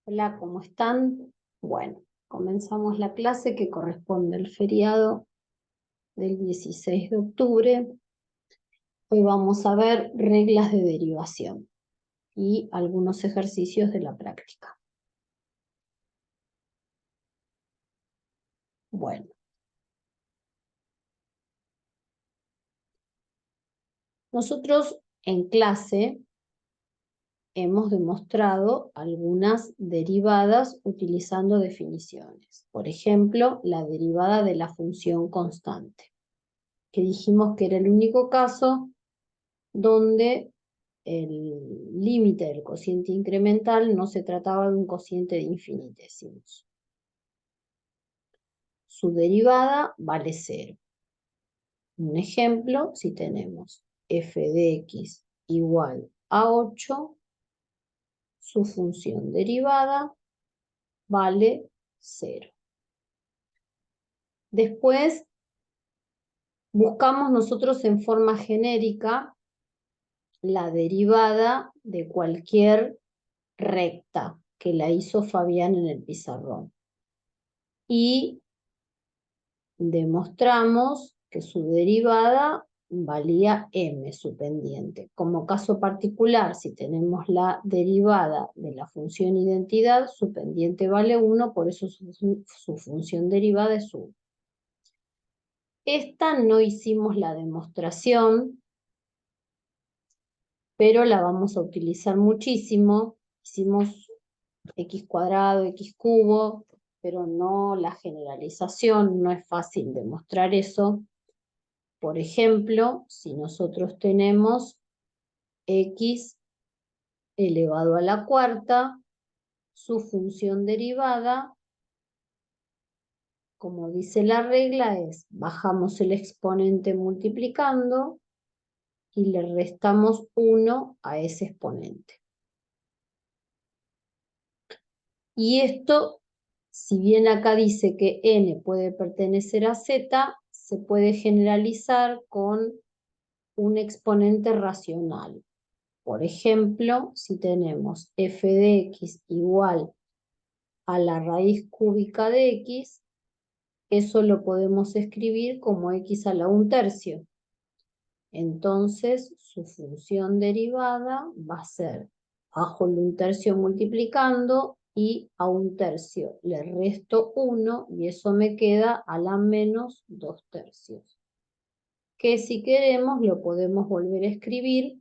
Hola, ¿cómo están? Bueno, comenzamos la clase que corresponde al feriado del 16 de octubre. Hoy vamos a ver reglas de derivación y algunos ejercicios de la práctica. Bueno, nosotros en clase hemos demostrado algunas derivadas utilizando definiciones. Por ejemplo, la derivada de la función constante, que dijimos que era el único caso donde el límite del cociente incremental no se trataba de un cociente de infinitesimos. Su derivada vale 0. Un ejemplo, si tenemos f de x igual a 8, su función derivada vale 0. Después, buscamos nosotros en forma genérica la derivada de cualquier recta que la hizo Fabián en el pizarrón. Y demostramos que su derivada valía m, su pendiente. Como caso particular, si tenemos la derivada de la función identidad, su pendiente vale 1, por eso su función derivada es 1. Esta no hicimos la demostración, pero la vamos a utilizar muchísimo. Hicimos x cuadrado, x cubo, pero no la generalización, no es fácil demostrar eso. Por ejemplo, si nosotros tenemos x elevado a la cuarta, su función derivada, como dice la regla, es bajamos el exponente multiplicando y le restamos 1 a ese exponente. Y esto, si bien acá dice que n puede pertenecer a z, se puede generalizar con un exponente racional. Por ejemplo, si tenemos f de x igual a la raíz cúbica de x, eso lo podemos escribir como x a la 1/3. Entonces, su función derivada va a ser bajo el 1/3 multiplicando y a 1/3 le resto 1 y eso me queda a la menos 2/3. Que si queremos lo podemos volver a escribir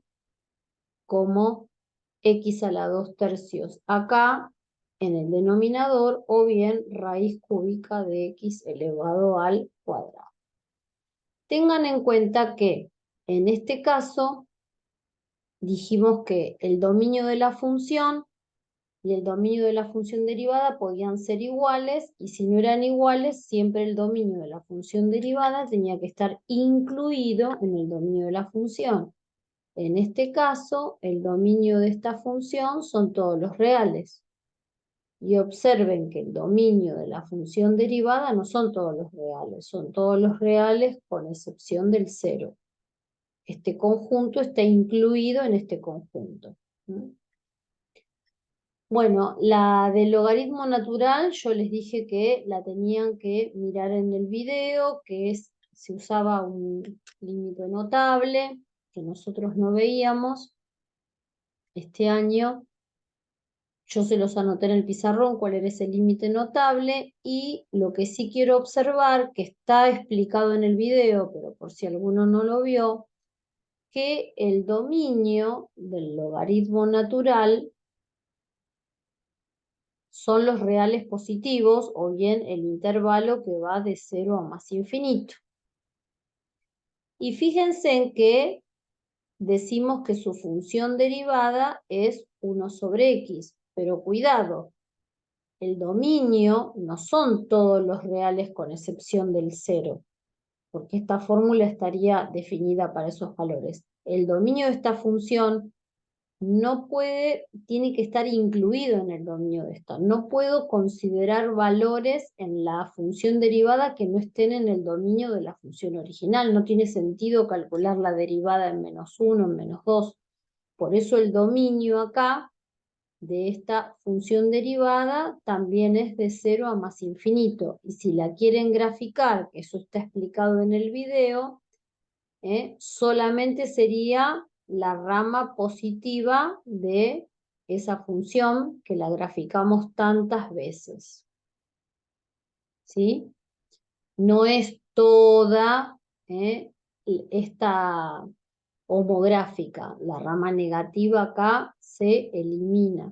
como x a la 2/3 acá en el denominador o bien raíz cúbica de x elevado al cuadrado. Tengan en cuenta que en este caso dijimos que el dominio de la función y el dominio de la función derivada podían ser iguales y si no eran iguales siempre el dominio de la función derivada tenía que estar incluido en el dominio de la función. En este caso, el dominio de esta función son todos los reales. Y observen que el dominio de la función derivada no son todos los reales, son todos los reales con excepción del 0. Este conjunto está incluido en este conjunto. Bueno, la del logaritmo natural, yo les dije que la tenían que mirar en el video, que se usaba un límite notable, que nosotros no veíamos este año. Yo se los anoté en el pizarrón cuál era ese límite notable y lo que sí quiero observar, que está explicado en el video, pero por si alguno no lo vio, que el dominio del logaritmo natural son los reales positivos o bien el intervalo que va de 0 a más infinito. Y fíjense en que decimos que su función derivada es 1 sobre x, pero cuidado, el dominio no son todos los reales con excepción del 0, porque esta fórmula estaría definida para esos valores. El dominio de esta función no puede, tiene que estar incluido en el dominio de esta. No puedo considerar valores en la función derivada que no estén en el dominio de la función original. No tiene sentido calcular la derivada en -1, en -2. Por eso el dominio acá de esta función derivada también es de 0 a más infinito. Y si la quieren graficar, que eso está explicado en el video, solamente sería la rama positiva de esa función que la graficamos tantas veces. ¿Sí? No es toda esta homográfica. La rama negativa acá se elimina.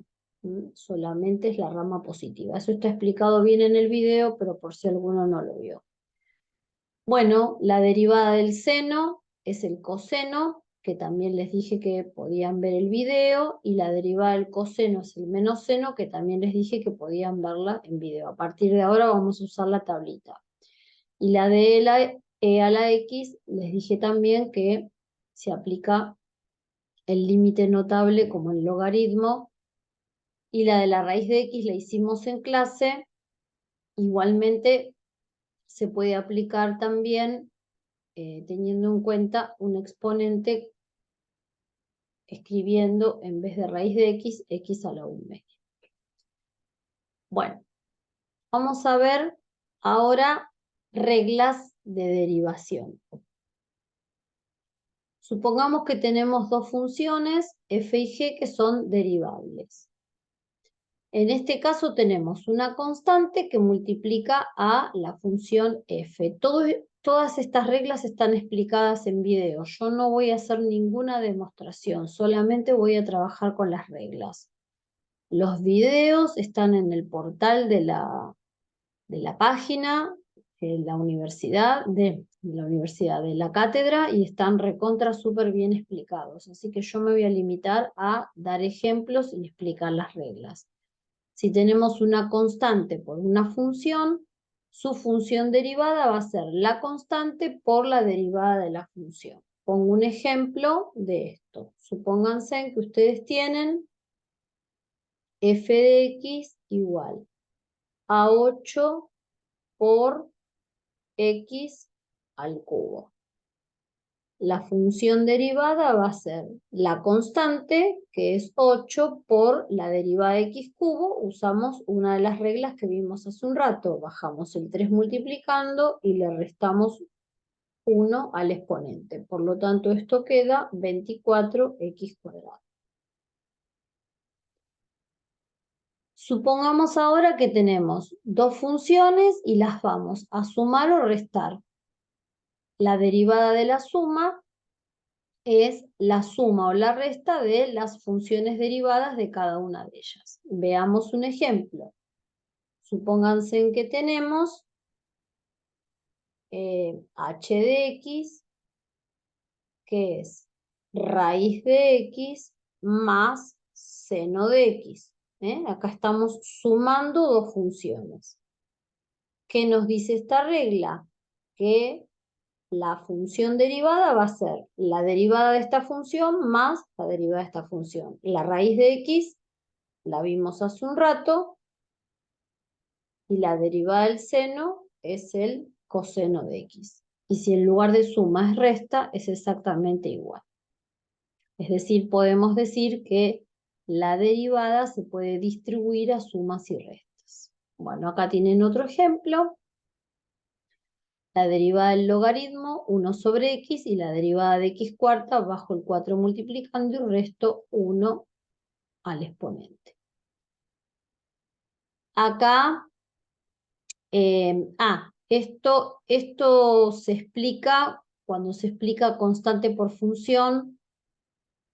Solamente es la rama positiva. Eso está explicado bien en el video, pero por si alguno no lo vio. Bueno, la derivada del seno es el coseno, que también les dije que podían ver el video, y la derivada del coseno es el menos seno, que también les dije que podían verla en video. A partir de ahora vamos a usar la tablita. Y la de e a la x, les dije también que se aplica el límite notable como el logaritmo, y la de la raíz de x la hicimos en clase. Igualmente se puede aplicar también teniendo en cuenta un exponente escribiendo en vez de raíz de x, x a la 1/2. Bueno, vamos a ver ahora reglas de derivación. Supongamos que tenemos dos funciones, f y g, que son derivables. En este caso tenemos una constante que multiplica a la función f. Todas estas reglas están explicadas en video. Yo no voy a hacer ninguna demostración, solamente voy a trabajar con las reglas. Los videos están en el portal de la página de la universidad, de la cátedra, y están recontra súper bien explicados. Así que yo me voy a limitar a dar ejemplos y explicar las reglas. Si tenemos una constante por una función, su función derivada va a ser la constante por la derivada de la función. Pongo un ejemplo de esto. Supónganse que ustedes tienen f de x igual a 8 por x al cubo. La función derivada va a ser la constante, que es 8, por la derivada de x cubo. Usamos una de las reglas que vimos hace un rato. Bajamos el 3 multiplicando y le restamos 1 al exponente. Por lo tanto, esto queda 24x cuadrado. Supongamos ahora que tenemos dos funciones y las vamos a sumar o restar. La derivada de la suma es la suma o la resta de las funciones derivadas de cada una de ellas. Veamos un ejemplo. Supónganse que tenemos h de x, que es raíz de x más seno de x. Acá estamos sumando dos funciones. ¿Qué nos dice esta regla? Que la función derivada va a ser la derivada de esta función más la derivada de esta función. La raíz de x la vimos hace un rato, y la derivada del seno es el coseno de x. Y si en lugar de suma es resta, es exactamente igual. Es decir, podemos decir que la derivada se puede distribuir a sumas y restas. Bueno, acá tienen otro ejemplo. La derivada del logaritmo, 1 sobre x, y la derivada de x cuarta, bajo el 4 multiplicando y resto 1 al exponente. Acá, esto se explica, cuando se explica constante por función,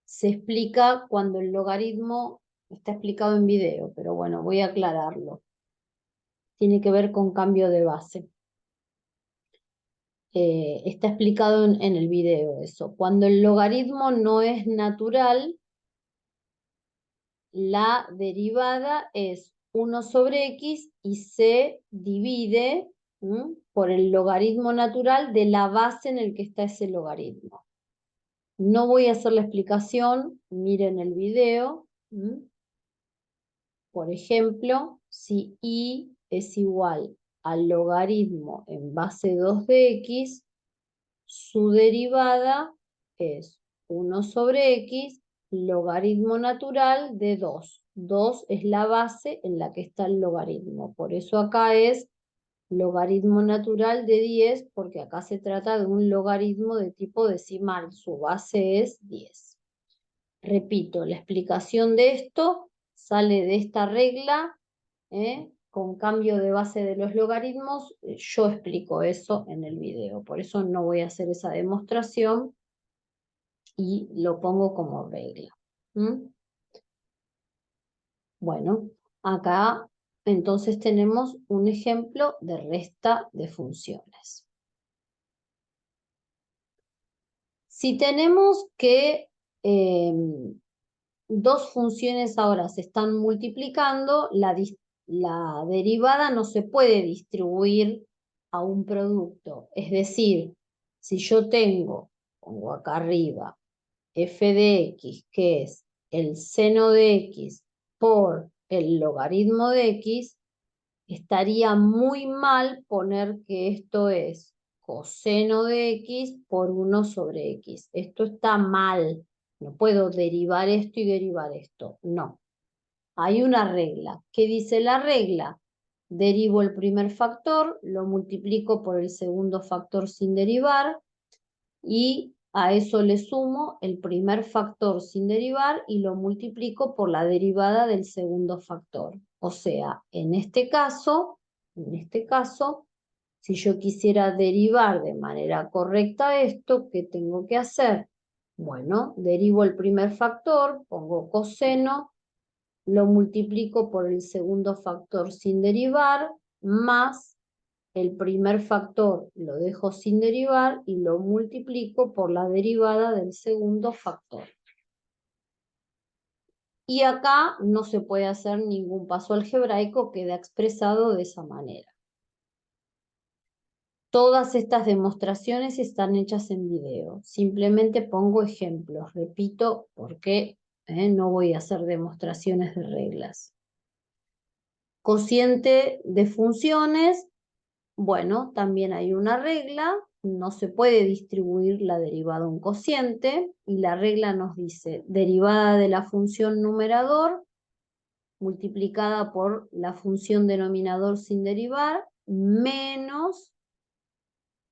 se explica cuando el logaritmo está explicado en video, pero bueno, voy a aclararlo. Tiene que ver con cambio de base. Está explicado en el video eso. Cuando el logaritmo no es natural, la derivada es 1 sobre x y se divide por el logaritmo natural de la base en el que está ese logaritmo. No voy a hacer la explicación, miren el video. Por ejemplo, si y es igual al logaritmo en base 2 de x, su derivada es 1 sobre x logaritmo natural de 2. 2 es la base en la que está el logaritmo. Por eso acá es logaritmo natural de 10, porque acá se trata de un logaritmo de tipo decimal. Su base es 10. Repito, la explicación de esto sale de esta regla, con cambio de base de los logaritmos. Yo explico eso en el video, por eso no voy a hacer esa demostración y lo pongo como regla. Bueno, acá entonces tenemos un ejemplo de resta de funciones. Si tenemos que dos funciones ahora se están multiplicando, la derivada no se puede distribuir a un producto. Es decir, si yo pongo acá arriba, f de x, que es el seno de x por el logaritmo de x, estaría muy mal poner que esto es coseno de x por 1 sobre x. Esto está mal. No puedo derivar esto y derivar esto. No. Hay una regla. ¿Qué dice la regla? Derivo el primer factor, lo multiplico por el segundo factor sin derivar y a eso le sumo el primer factor sin derivar y lo multiplico por la derivada del segundo factor. O sea, en este caso, si yo quisiera derivar de manera correcta esto, ¿qué tengo que hacer? Bueno, derivo el primer factor, pongo coseno, lo multiplico por el segundo factor sin derivar, más el primer factor lo dejo sin derivar y lo multiplico por la derivada del segundo factor. Y acá no se puede hacer ningún paso algebraico, queda expresado de esa manera. Todas estas demostraciones están hechas en video. Simplemente pongo ejemplos, repito, porque no voy a hacer demostraciones de reglas. Cociente de funciones. Bueno, también hay una regla, no se puede distribuir la derivada a un cociente, y la regla nos dice derivada de la función numerador multiplicada por la función denominador sin derivar, menos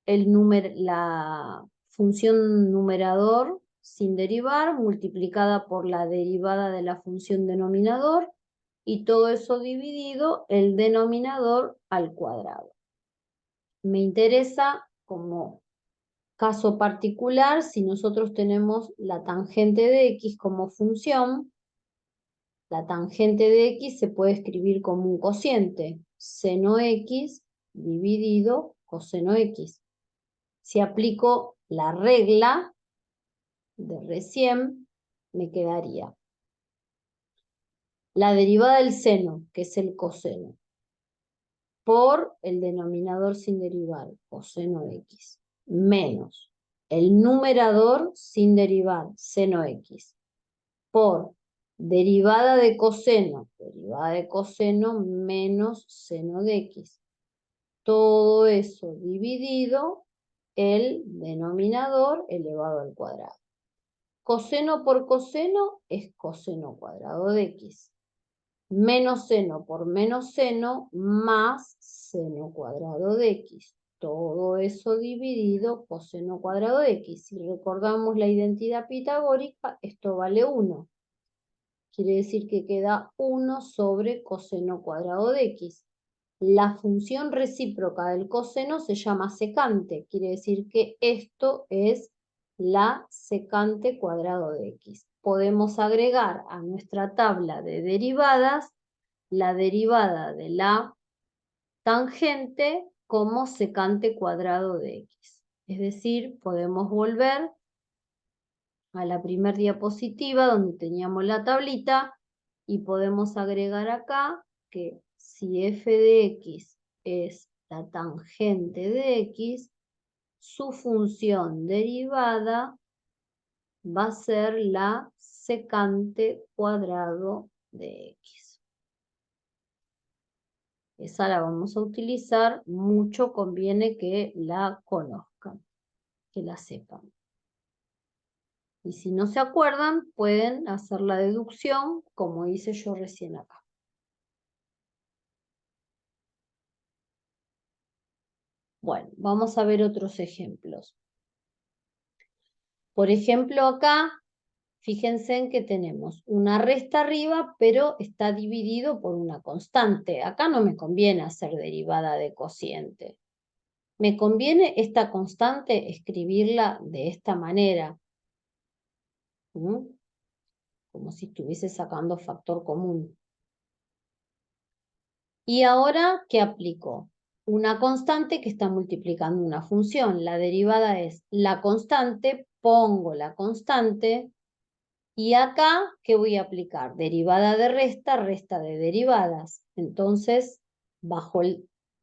la función numerador sin derivar multiplicada por la derivada de la función denominador, y todo eso dividido el denominador al cuadrado. Me interesa como caso particular si nosotros tenemos la tangente de x como función. La tangente de x se puede escribir como un cociente, seno x dividido coseno x. Si aplico la regla de recién, me quedaría la derivada del seno, que es el coseno, por el denominador sin derivar, coseno x, menos el numerador sin derivar, seno x, por derivada de coseno menos seno de x. Todo eso dividido el denominador elevado al cuadrado. Coseno por coseno es coseno cuadrado de x. Menos seno por menos seno más seno cuadrado de x. Todo eso dividido coseno cuadrado de x. Si recordamos la identidad pitagórica, esto vale 1. Quiere decir que queda 1 sobre coseno cuadrado de x. La función recíproca del coseno se llama secante. Quiere decir que esto es la secante cuadrado de x. Podemos agregar a nuestra tabla de derivadas la derivada de la tangente como secante cuadrado de x. Es decir, podemos volver a la primera diapositiva donde teníamos la tablita y podemos agregar acá que si f de x es la tangente de x, su función derivada va a ser la secante cuadrado de x. Esa la vamos a utilizar, mucho conviene que la conozcan, que la sepan. Y si no se acuerdan, pueden hacer la deducción como hice yo recién acá. Bueno, vamos a ver otros ejemplos. Por ejemplo, acá, fíjense en que tenemos una resta arriba, pero está dividido por una constante. Acá no me conviene hacer derivada de cociente. Me conviene esta constante escribirla de esta manera. Como si estuviese sacando factor común. Y ahora, ¿qué aplico? Una constante que está multiplicando una función. La derivada es la constante, pongo la constante, y acá, ¿qué voy a aplicar? Derivada de resta, resta de derivadas. Entonces, bajo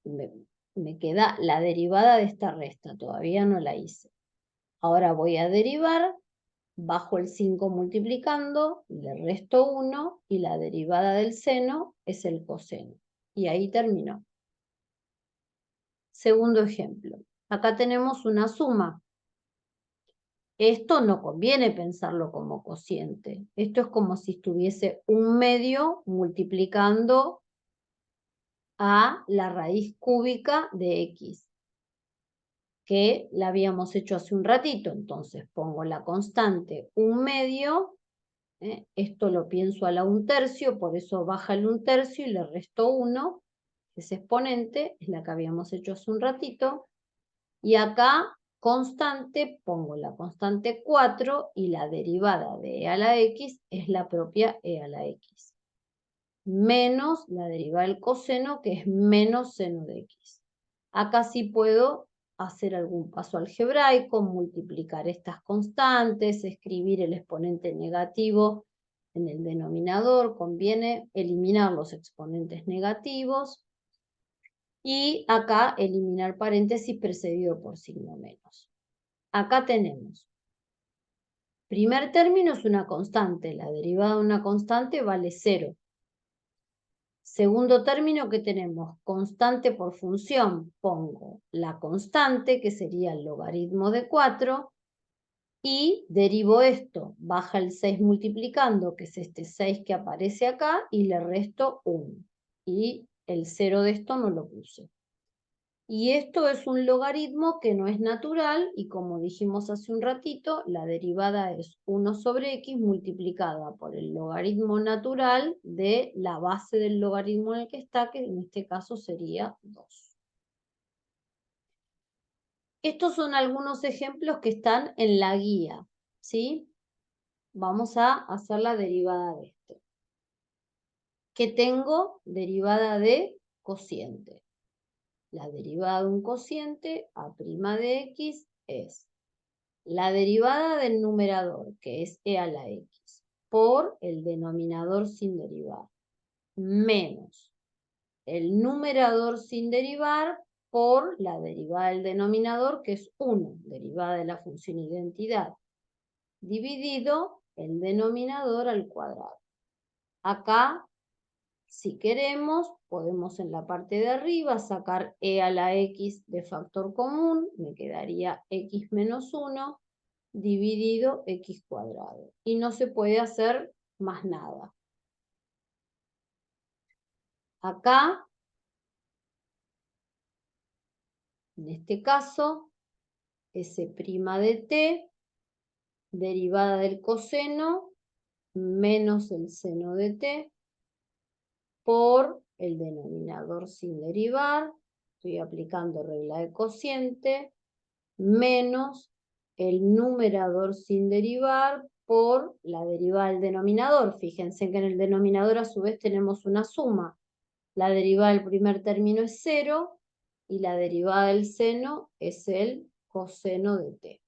me queda la derivada de esta resta, todavía no la hice. Ahora voy a derivar, bajo el 5 multiplicando, le resto 1 y la derivada del seno es el coseno. Y ahí terminó. Segundo ejemplo. Acá tenemos una suma. Esto no conviene pensarlo como cociente. Esto es como si estuviese un medio multiplicando a la raíz cúbica de x, que la habíamos hecho hace un ratito. Entonces pongo la constante un medio. Esto lo pienso a la 1/3, por eso baja el 1/3 y le resto 1. Ese exponente es la que habíamos hecho hace un ratito. Y acá, constante, pongo la constante 4 y la derivada de e a la x es la propia e a la x. Menos la derivada del coseno, que es menos seno de x. Acá sí puedo hacer algún paso algebraico, multiplicar estas constantes, escribir el exponente negativo en el denominador. Conviene eliminar los exponentes negativos. Y acá eliminar paréntesis precedido por signo menos. Acá tenemos, primer término es una constante, la derivada de una constante vale 0. Segundo término que tenemos, constante por función, pongo la constante, que sería el logaritmo de 4, y derivo esto, baja el 6 multiplicando, que es este 6 que aparece acá, y le resto 1. Y el 0 de esto no lo puse. Y esto es un logaritmo que no es natural y como dijimos hace un ratito, la derivada es 1 sobre x multiplicada por el logaritmo natural de la base del logaritmo en el que está, que en este caso sería 2. Estos son algunos ejemplos que están en la guía, ¿sí? Vamos a hacer la derivada de este. Que tengo derivada de cociente. La derivada de un cociente, a' de x, es la derivada del numerador, que es e a la x, por el denominador sin derivar, menos el numerador sin derivar por la derivada del denominador, que es 1, derivada de la función identidad, dividido el denominador al cuadrado. Acá, si queremos, podemos en la parte de arriba sacar e a la x de factor común, me quedaría x menos 1, dividido x cuadrado. Y no se puede hacer más nada. Acá, en este caso, S' de t, derivada del coseno, menos el seno de t, por el denominador sin derivar, estoy aplicando regla de cociente, menos el numerador sin derivar por la derivada del denominador. Fíjense que en el denominador a su vez tenemos una suma. La derivada del primer término es 0 y la derivada del seno es el coseno de t.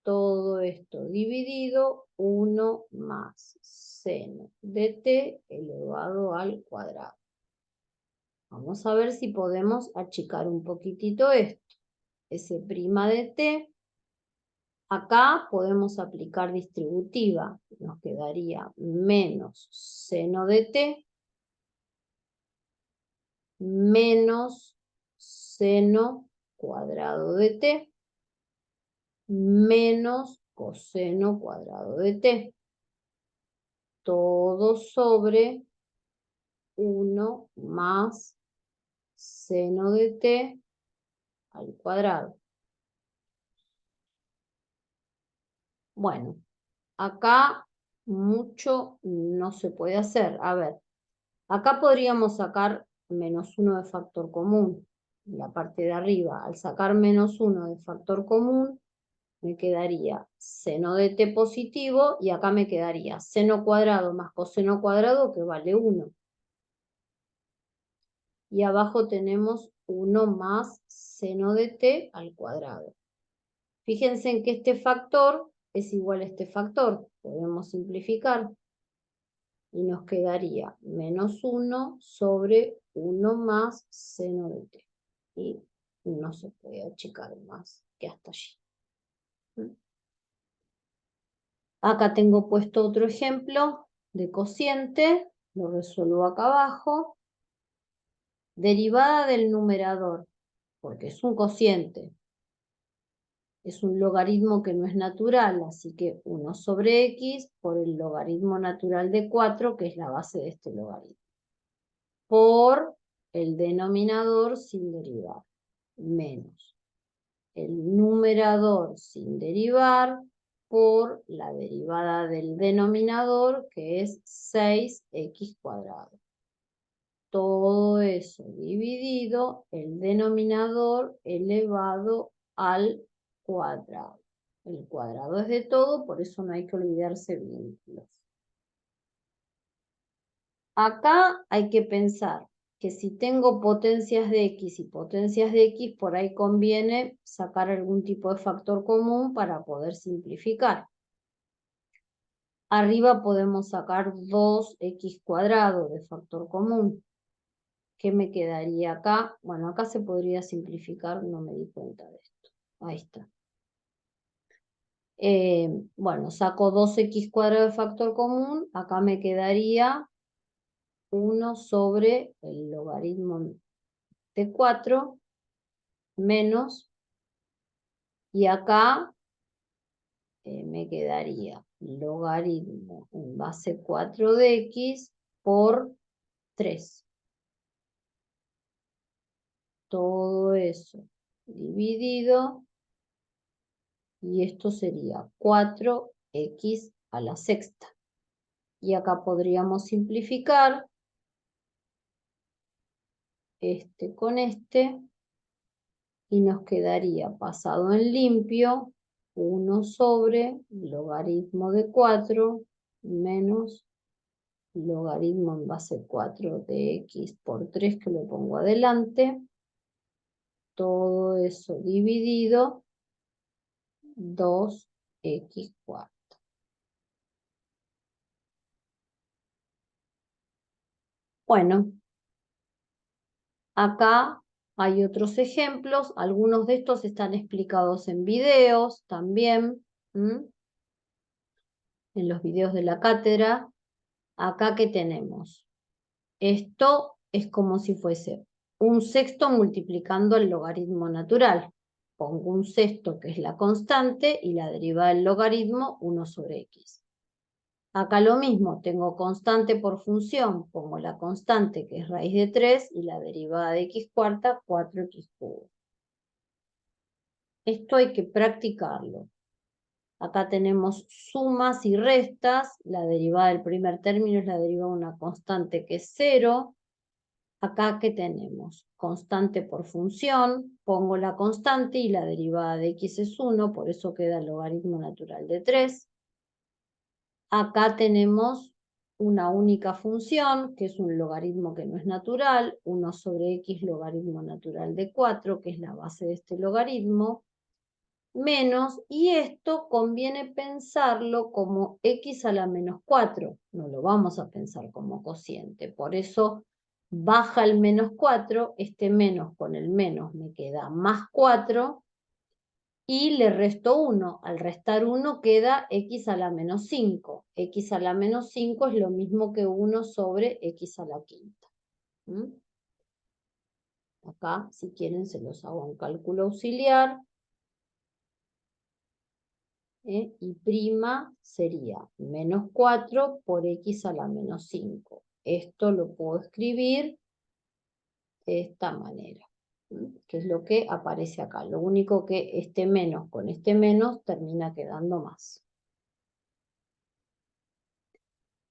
Todo esto dividido, 1 más seno de t elevado al cuadrado. Vamos a ver si podemos achicar un poquitito esto. S' de t. Acá podemos aplicar distributiva. Nos quedaría menos seno de t menos seno cuadrado de t menos coseno cuadrado de t. Todo sobre 1 más seno de t al cuadrado. Bueno, acá mucho no se puede hacer. A ver, acá podríamos sacar -1 de factor común, en la parte de arriba. Al sacar -1 de factor común, me quedaría seno de t positivo, y acá me quedaría seno cuadrado más coseno cuadrado, que vale 1. Y abajo tenemos 1 más seno de t al cuadrado. Fíjense en que este factor es igual a este factor. Podemos simplificar. Y nos quedaría -1 sobre 1 más seno de t. Y no se puede achicar más que hasta allí. Acá tengo puesto otro ejemplo de cociente. Lo resuelvo acá abajo. Derivada del numerador, porque es un cociente. Es un logaritmo que no es natural, así que 1 sobre x por el logaritmo natural de 4, que es la base de este logaritmo, por el denominador sin derivar, menos el numerador sin derivar por la derivada del denominador, que es 6x cuadrado. Todo eso dividido el denominador elevado al cuadrado. El cuadrado es de todo, por eso no hay que olvidarse vínculos. Acá hay que pensar que si tengo potencias de x y potencias de x, por ahí conviene sacar algún tipo de factor común para poder simplificar. Arriba podemos sacar 2x cuadrado de factor común. ¿Qué me quedaría acá? Bueno, acá se podría simplificar, no me di cuenta de esto. Ahí está. Bueno, saco 2x cuadrado de factor común, acá me quedaría 1 sobre el logaritmo de 4 menos, y acá me quedaría logaritmo en base 4 de x por 3. Todo eso dividido, y esto sería 4x a la sexta. Y acá podríamos simplificar este con este, y nos quedaría pasado en limpio 1 sobre logaritmo de 4 menos logaritmo en base 4 de x por 3, que lo pongo adelante. Todo eso dividido 2x cuarto. Bueno, acá hay otros ejemplos. Algunos de estos están explicados en videos también, en los videos de la cátedra. Acá, ¿qué tenemos? Esto es como si fuese un sexto multiplicando el logaritmo natural. Pongo un sexto, que es la constante, y la derivada del logaritmo, 1 sobre x. Acá lo mismo, tengo constante por función, pongo la constante, que es raíz de 3, y la derivada de x cuarta, 4x cubo. Esto hay que practicarlo. Acá tenemos sumas y restas. La derivada del primer término es la derivada de una constante, que es 0. Acá, ¿qué tenemos? Constante por función, pongo la constante y la derivada de x es 1, por eso queda el logaritmo natural de 3. Acá tenemos una única función, que es un logaritmo que no es natural, 1 sobre x logaritmo natural de 4, que es la base de este logaritmo, menos, y esto conviene pensarlo como x a la menos 4, no lo vamos a pensar como cociente, por eso baja el menos 4, este menos con el menos me queda más 4, y le resto 1, al restar 1 queda x a la menos 5, x a la menos 5 es lo mismo que 1 sobre x a la quinta. Acá, si quieren, se los hago en cálculo auxiliar. Y prima sería menos 4 por x a la menos 5. Esto lo puedo escribir de esta manera, que es lo que aparece acá. Lo único que este menos con este menos termina quedando más.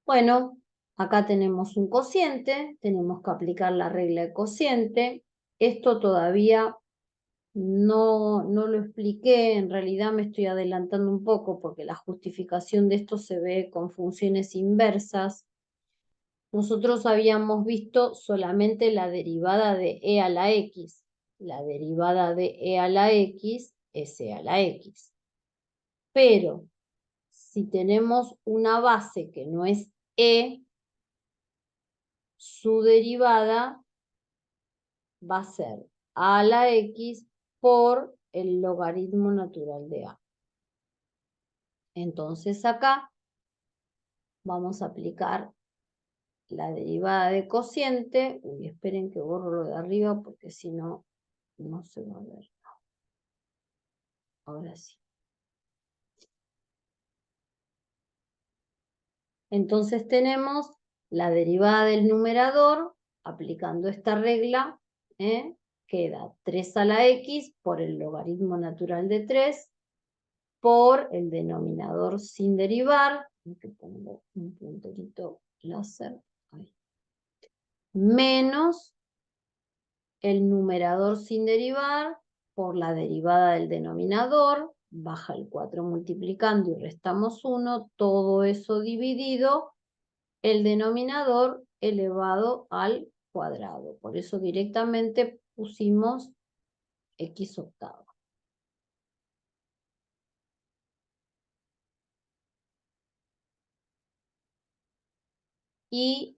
Bueno, acá tenemos un cociente, tenemos que aplicar la regla de cociente. Esto todavía no lo expliqué, en realidad me estoy adelantando un poco porque la justificación de esto se ve con funciones inversas. Nosotros habíamos visto solamente la derivada de e a la x. La derivada de e a la x es e a la x. Pero si tenemos una base que no es e, su derivada va a ser a la x por el logaritmo natural de a. Entonces acá vamos a aplicar la derivada de cociente. Uy, esperen que borro lo de arriba porque si no, no se va a ver. Ahora sí. Entonces tenemos la derivada del numerador, aplicando esta regla, queda 3 a la x por el logaritmo natural de 3 por el denominador sin derivar, que pongo un punterito láser, ahí, menos el numerador sin derivar por la derivada del denominador, baja el 4 multiplicando y restamos 1, todo eso dividido, el denominador elevado al cuadrado. Por eso directamente pusimos x octavo. Y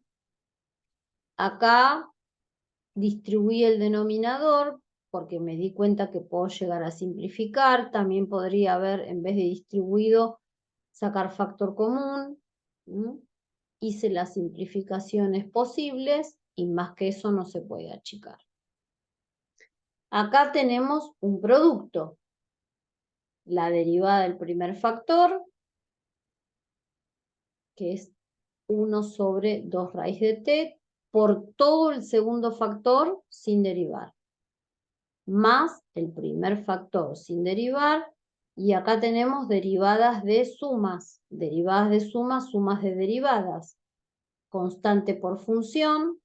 acá distribuí el denominador porque me di cuenta que puedo llegar a simplificar. También podría haber, en vez de distribuido, sacar factor común. Hice las simplificaciones posibles y más que eso no se puede achicar. Acá tenemos un producto. La derivada del primer factor, que es 1 sobre 2 raíz de t, por todo el segundo factor sin derivar, más el primer factor sin derivar, y acá tenemos derivadas de sumas, sumas de derivadas, constante por función,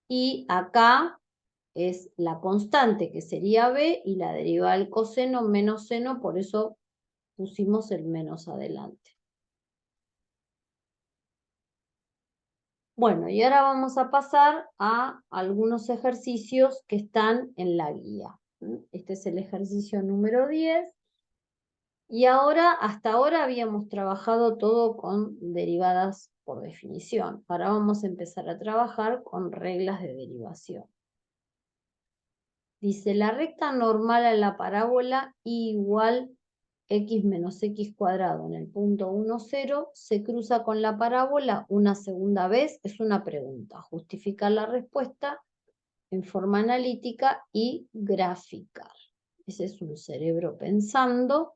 y acá es la constante que sería b y la derivada del coseno menos seno, por eso pusimos el menos adelante. Bueno, y ahora vamos a pasar a algunos ejercicios que están en la guía. Este es el ejercicio número 10. Y ahora, hasta ahora habíamos trabajado todo con derivadas por definición. Ahora vamos a empezar a trabajar con reglas de derivación. Dice, la recta normal a la parábola y igual x menos x cuadrado en el punto 1, 0, se cruza con la parábola una segunda vez. Es una pregunta. Justificar la respuesta en forma analítica y graficar. Ese es un cerebro pensando.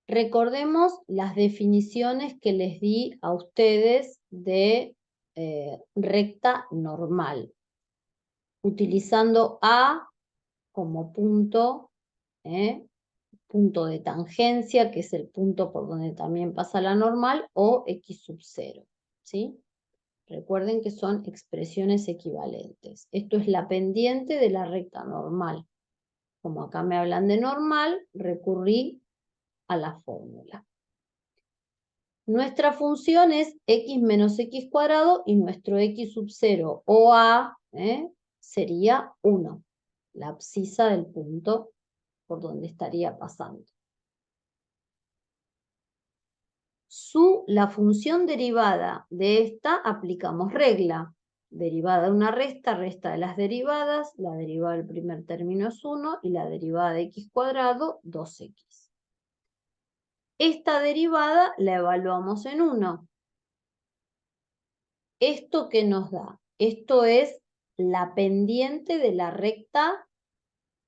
Recordemos las definiciones que les di a ustedes de recta normal, utilizando A como punto, punto de tangencia, que es el punto por donde también pasa la normal, o x sub 0, ¿sí? Recuerden que son expresiones equivalentes. Esto es la pendiente de la recta normal. Como acá me hablan de normal, recurrí a la fórmula. Nuestra función es x menos x cuadrado y nuestro x sub 0 o a sería 1, la abscisa del punto por donde estaría pasando. La función derivada de esta aplicamos regla. Derivada de una resta, resta de las derivadas, la derivada del primer término es 1 y la derivada de x cuadrado 2x. Esta derivada la evaluamos en 1. ¿Esto qué nos da? Esto es la pendiente de la recta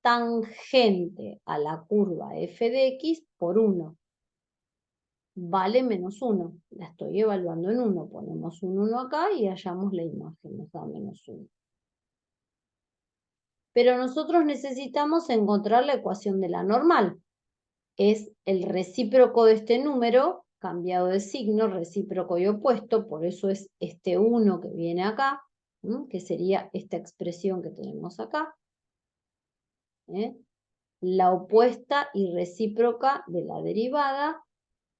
tangente a la curva f de x por 1. Vale menos 1. La estoy evaluando en 1. Ponemos un 1 acá y hallamos la imagen. Nos da menos 1. Pero nosotros necesitamos encontrar la ecuación de la normal. Es el recíproco de este número, cambiado de signo, recíproco y opuesto, por eso es este 1 que viene acá, que sería esta expresión que tenemos acá. La opuesta y recíproca de la derivada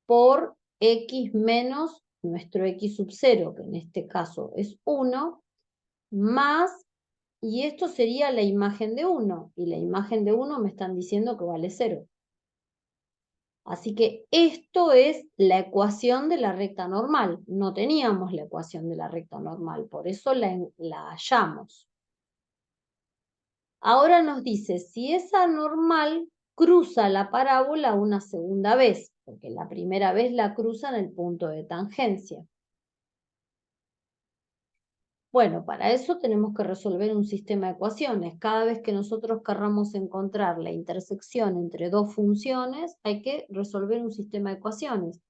por x menos nuestro x sub 0, que en este caso es 1, más, y esto sería la imagen de 1, y la imagen de 1 me están diciendo que vale 0. Así que esto es la ecuación de la recta normal. No teníamos la ecuación de la recta normal, por eso la hallamos. Ahora nos dice si esa normal cruza la parábola una segunda vez, porque la primera vez la cruza en el punto de tangencia. Bueno, para eso tenemos que resolver un sistema de ecuaciones. Cada vez que nosotros querramos encontrar la intersección entre dos funciones, hay que resolver un sistema de ecuaciones.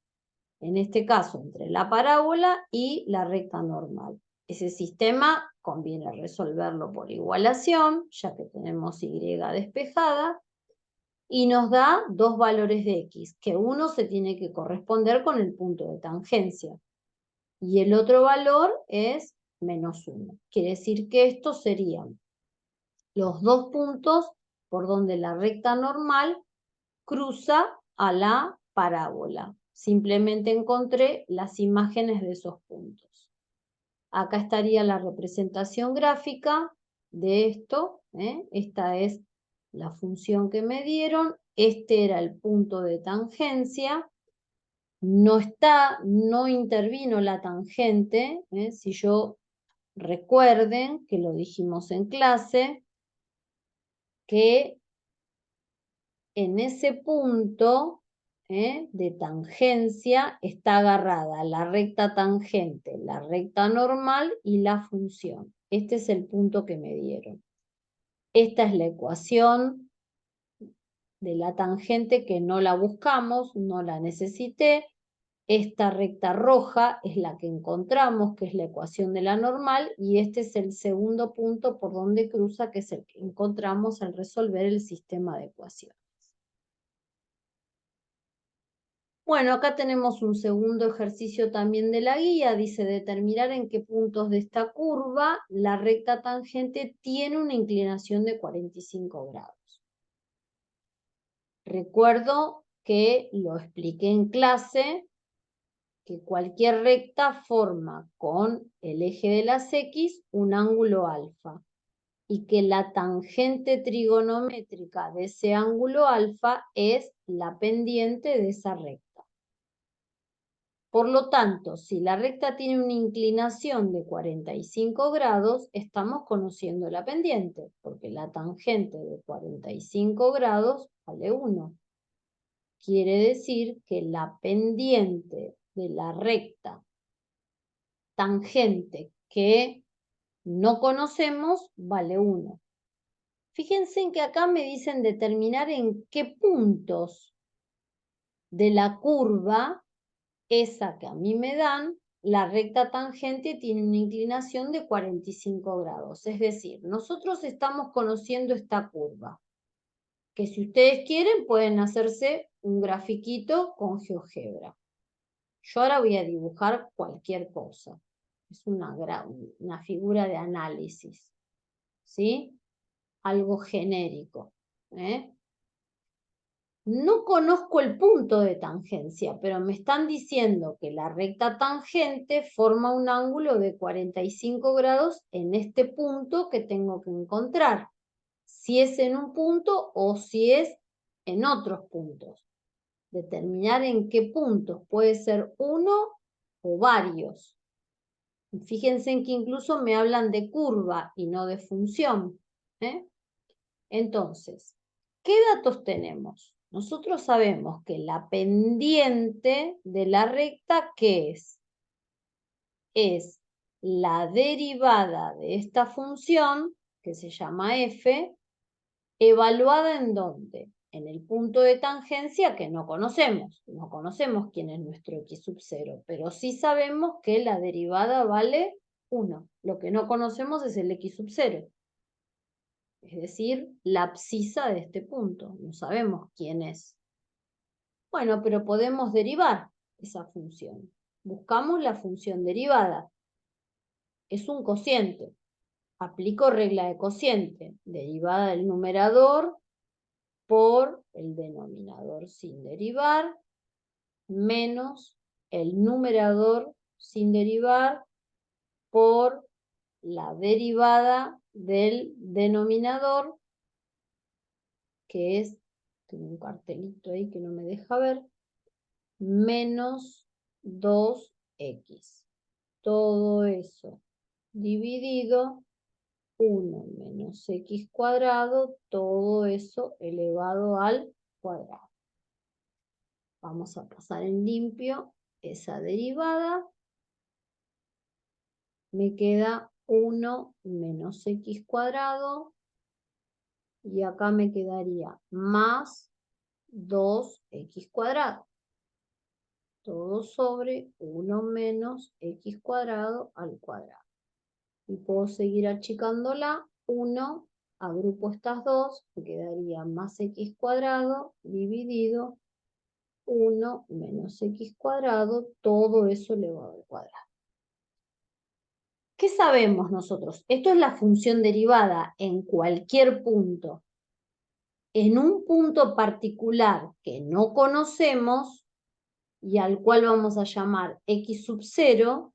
En este caso, entre la parábola y la recta normal. Ese sistema conviene resolverlo por igualación, ya que tenemos y despejada, y nos da dos valores de x, que uno se tiene que corresponder con el punto de tangencia, y el otro valor es menos 1. Quiere decir que estos serían los dos puntos por donde la recta normal cruza a la parábola. Simplemente encontré las imágenes de esos puntos. Acá estaría la representación gráfica de esto. Esta es la función que me dieron. Este era el punto de tangencia. No intervino la tangente. Si yo recuerden que lo dijimos en clase, que en ese punto de tangencia está agarrada la recta tangente, la recta normal y la función. Este es el punto que me dieron. Esta es la ecuación de la tangente que no la buscamos, no la necesité. Esta recta roja es la que encontramos, que es la ecuación de la normal, y este es el segundo punto por donde cruza, que es el que encontramos al resolver el sistema de ecuaciones. Bueno, acá tenemos un segundo ejercicio también de la guía. Dice determinar en qué puntos de esta curva la recta tangente tiene una inclinación de 45 grados. Recuerdo que lo expliqué en clase, que cualquier recta forma con el eje de las X un ángulo alfa, y que la tangente trigonométrica de ese ángulo alfa es la pendiente de esa recta. Por lo tanto, si la recta tiene una inclinación de 45 grados, estamos conociendo la pendiente, porque la tangente de 45 grados vale 1. Quiere decir que la pendiente de la recta tangente que no conocemos vale 1. Fíjense en que acá me dicen determinar en qué puntos de la curva esa que a mí me dan, la recta tangente tiene una inclinación de 45 grados. Es decir, nosotros estamos conociendo esta curva, que si ustedes quieren pueden hacerse un grafiquito con GeoGebra. Yo ahora voy a dibujar cualquier cosa. Es una figura de análisis, ¿sí? Algo genérico. No conozco el punto de tangencia, pero me están diciendo que la recta tangente forma un ángulo de 45 grados en este punto que tengo que encontrar. Si es en un punto o si es en otros puntos. Determinar en qué puntos. Puede ser uno o varios. Fíjense en que incluso me hablan de curva y no de función. Entonces, ¿qué datos tenemos? Nosotros sabemos que la pendiente de la recta, ¿qué es? Es la derivada de esta función, que se llama f, ¿Evaluada en dónde? En el punto de tangencia que no conocemos. No conocemos quién es nuestro x sub 0, pero sí sabemos que la derivada vale 1. Lo que no conocemos es el x sub 0. Es decir, la abscisa de este punto. No sabemos quién es. Bueno, pero podemos derivar esa función. Buscamos la función derivada. Es un cociente. Aplico regla de cociente. Derivada del numerador por el denominador sin derivar, menos el numerador sin derivar por la derivada del denominador, que es, tengo un cartelito ahí que no me deja ver, menos 2x. Todo eso dividido 1 menos x cuadrado, todo eso elevado al cuadrado. Vamos a pasar en limpio esa derivada. Me queda 1 menos x cuadrado. Y acá me quedaría más 2x cuadrado. Todo sobre 1 menos x cuadrado al cuadrado. Y puedo seguir achicándola. 1, agrupo estas dos, me quedaría más x cuadrado dividido 1 menos x cuadrado, todo eso elevado al cuadrado. ¿Qué sabemos nosotros? Esto es la función derivada en cualquier punto. En un punto particular que no conocemos y al cual vamos a llamar x sub 0,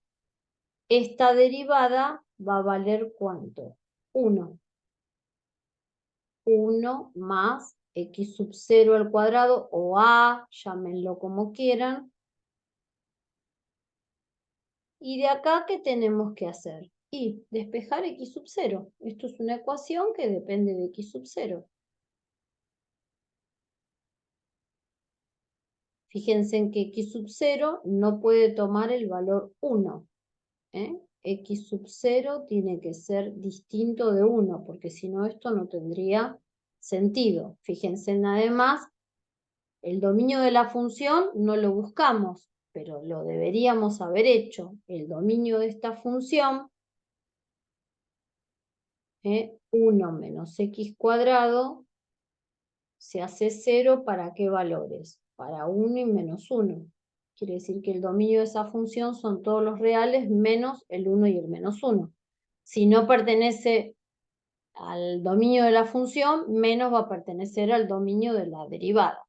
esta derivada va a valer ¿cuánto? 1. 1 más x sub 0 al cuadrado o a, llámenlo como quieran. Y de acá, ¿qué tenemos que hacer? Y despejar x sub 0. Esto es una ecuación que depende de x sub 0. Fíjense en que x sub 0 no puede tomar el valor 1. X sub 0 tiene que ser distinto de 1, porque si no esto no tendría sentido. Fíjense además, el dominio de la función no lo buscamos, pero lo deberíamos haber hecho. El dominio de esta función, 1 menos x cuadrado, se hace 0 ¿para qué valores? Para 1 y menos 1. Quiere decir que el dominio de esa función son todos los reales menos el 1 y el menos 1. Si no pertenece al dominio de la función, menos va a pertenecer al dominio de la derivada.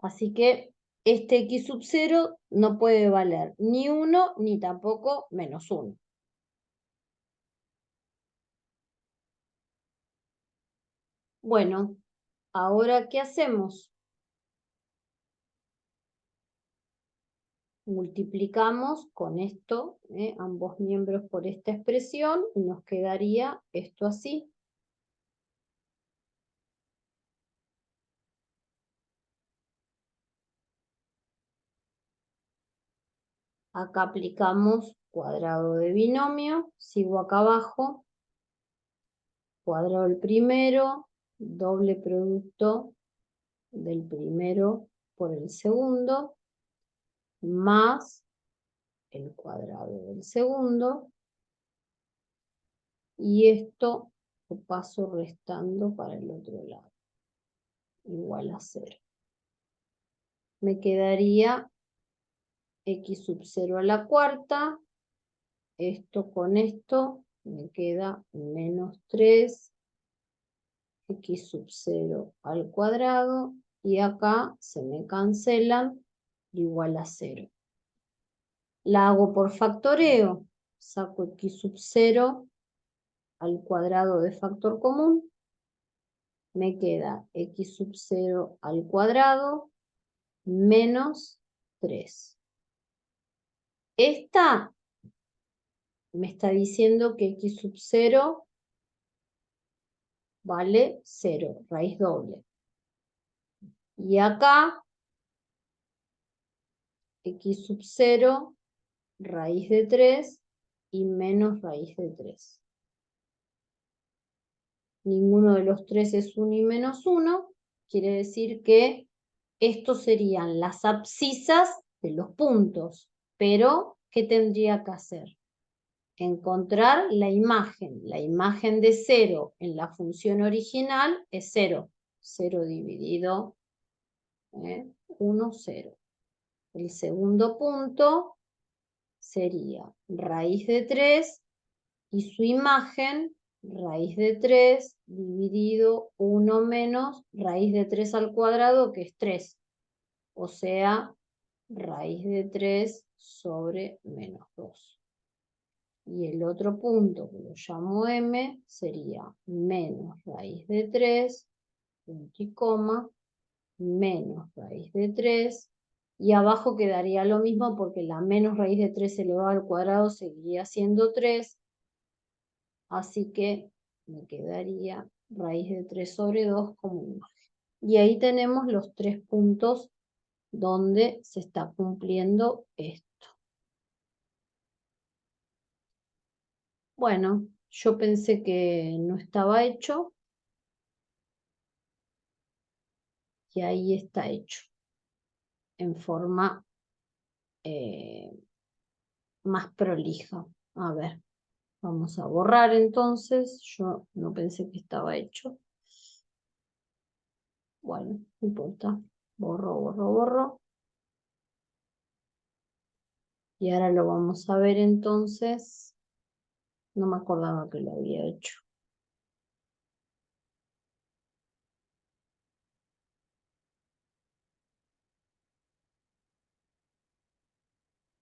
Así que este x sub 0 no puede valer ni 1 ni tampoco menos 1. Bueno, ahora ¿qué hacemos? Multiplicamos con esto, ambos miembros por esta expresión, y nos quedaría esto así. Acá aplicamos cuadrado de binomio, sigo acá abajo, cuadrado del primero, doble producto del primero por el segundo, más el cuadrado del segundo, y esto lo paso restando para el otro lado, igual a 0. Me quedaría x sub 0 a la cuarta, esto con esto me queda menos 3, x sub 0 al cuadrado, y acá se me cancelan, igual a 0. La hago por factoreo, saco x sub 0 al cuadrado de factor común, me queda x sub 0 al cuadrado menos 3. Esta me está diciendo que x sub 0 vale 0, raíz doble. Y acá, x sub 0, raíz de 3 y menos raíz de 3. ninguno de los tres es 1 y menos 1, quiere decir que estos serían las abscisas de los puntos. Pero, ¿qué tendría que hacer? Encontrar la imagen. La imagen de 0 en la función original es 0. 0 dividido 1, 0. El segundo punto sería raíz de 3 y su imagen, raíz de 3 dividido 1 menos raíz de 3 al cuadrado, que es 3. O sea, raíz de 3 sobre menos 2. Y el otro punto, que lo llamo M, sería menos raíz de 3, punto y coma, menos raíz de 3, y abajo quedaría lo mismo porque la menos raíz de 3 elevado al cuadrado seguiría siendo 3, así que me quedaría raíz de 3 sobre 2 como imagen. Y ahí tenemos los 3 puntos donde se está cumpliendo esto. Bueno, yo pensé que no estaba hecho y ahí está hecho en forma más prolija. A ver, vamos a borrar entonces. Yo no pensé que estaba hecho. Bueno, no importa. Borro, borro, borro. Y ahora lo vamos a ver entonces. No me acordaba que lo había hecho.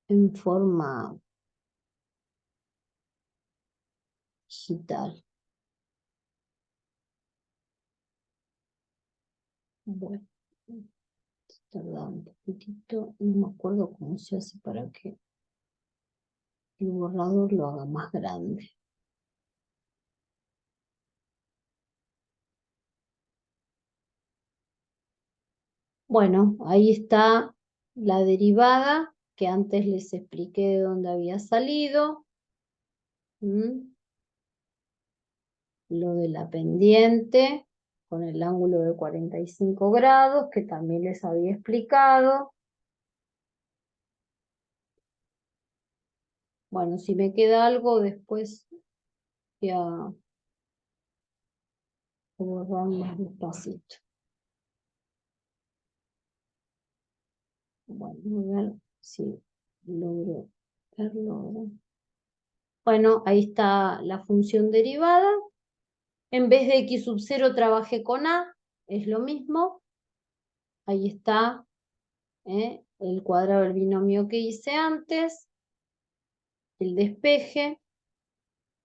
En forma digital. Bueno, tarda un poquitito. No me acuerdo cómo se hace para que el borrador lo haga más grande. Bueno, ahí está la derivada que antes les expliqué de dónde había salido. Lo de la pendiente con el ángulo de 45 grados, que también les había explicado. Bueno, si me queda algo, después voy a borrar más despacito. Bueno, a ver si logro verlo. Bueno, ahí está la función derivada. En vez de x sub 0 trabajé con a, es lo mismo. Ahí está el cuadrado del binomio que hice antes, el despeje,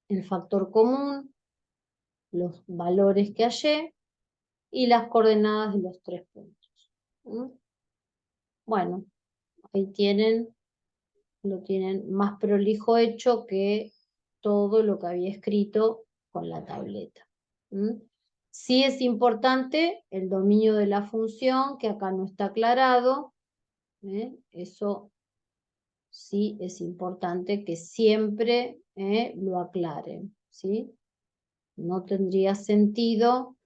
el factor común, los valores que hallé y las coordenadas de los 3 puntos. Bueno, ahí lo tienen más prolijo hecho que todo lo que había escrito con la tableta. Sí es importante el dominio de la función, que acá no está aclarado. Eso sí es importante que siempre lo aclaren, ¿sí? No tendría sentido,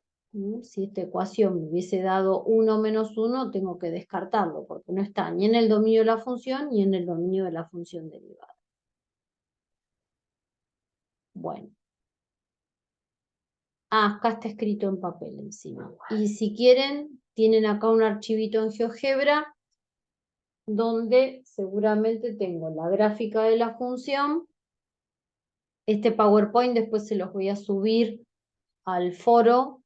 si esta ecuación me hubiese dado 1 menos 1, tengo que descartarlo, porque no está ni en el dominio de la función ni en el dominio de la función derivada. Bueno. Acá está escrito en papel encima. Y si quieren, tienen acá un archivito en GeoGebra, donde seguramente tengo la gráfica de la función. Este PowerPoint después se los voy a subir al foro,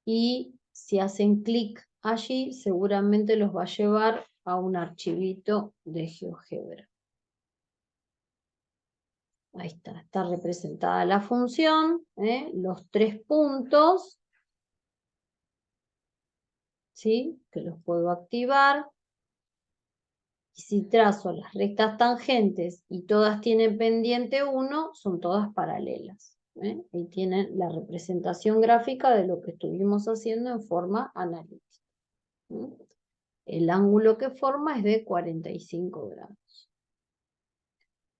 y si hacen clic allí, seguramente los va a llevar a un archivito de GeoGebra. Ahí está representada la función, los 3 puntos, ¿sí? Que los puedo activar. Y si trazo las rectas tangentes y todas tienen pendiente 1, son todas paralelas. Ahí tienen la representación gráfica de lo que estuvimos haciendo en forma analítica. El ángulo que forma es de 45 grados.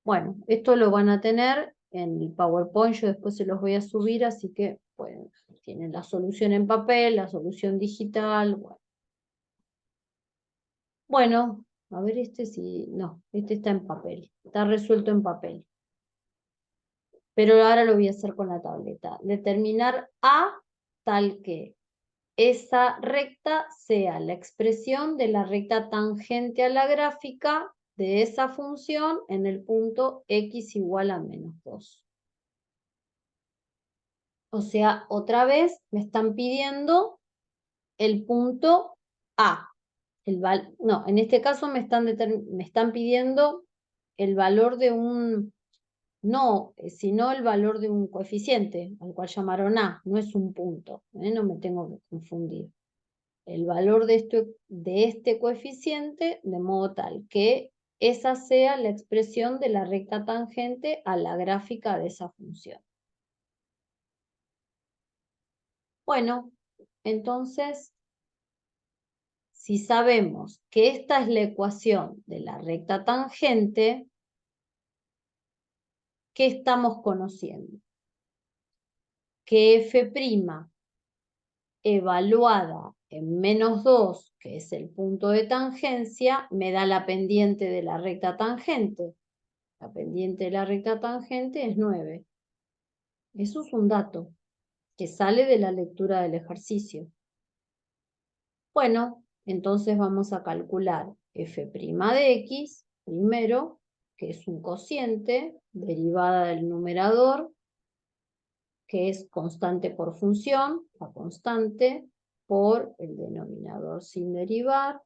Bueno, esto lo van a tener en el PowerPoint, yo después se los voy a subir, así que bueno, tienen la solución en papel, la solución digital. Bueno, a ver este sí, no, este está en papel, está resuelto en papel. Pero ahora lo voy a hacer con la tableta. Determinar A tal que esa recta sea la expresión de la recta tangente a la gráfica de esa función en el punto x igual a -2. O sea, otra vez me están pidiendo el punto A. No, en este caso me están pidiendo el valor de un, no, sino el valor de un coeficiente, al cual llamaron A, no es un punto, no me tengo que confundir. El valor de este coeficiente, de modo tal que esa sea la expresión de la recta tangente a la gráfica de esa función. Bueno, entonces, si sabemos que esta es la ecuación de la recta tangente, ¿qué estamos conociendo? Que f' evaluada en -2, que es el punto de tangencia, me da la pendiente de la recta tangente. La pendiente de la recta tangente es 9. Eso es un dato que sale de la lectura del ejercicio. Bueno, entonces vamos a calcular f' de x, primero, que es un cociente, derivada del numerador, que es constante por función, la constante, por el denominador sin derivar,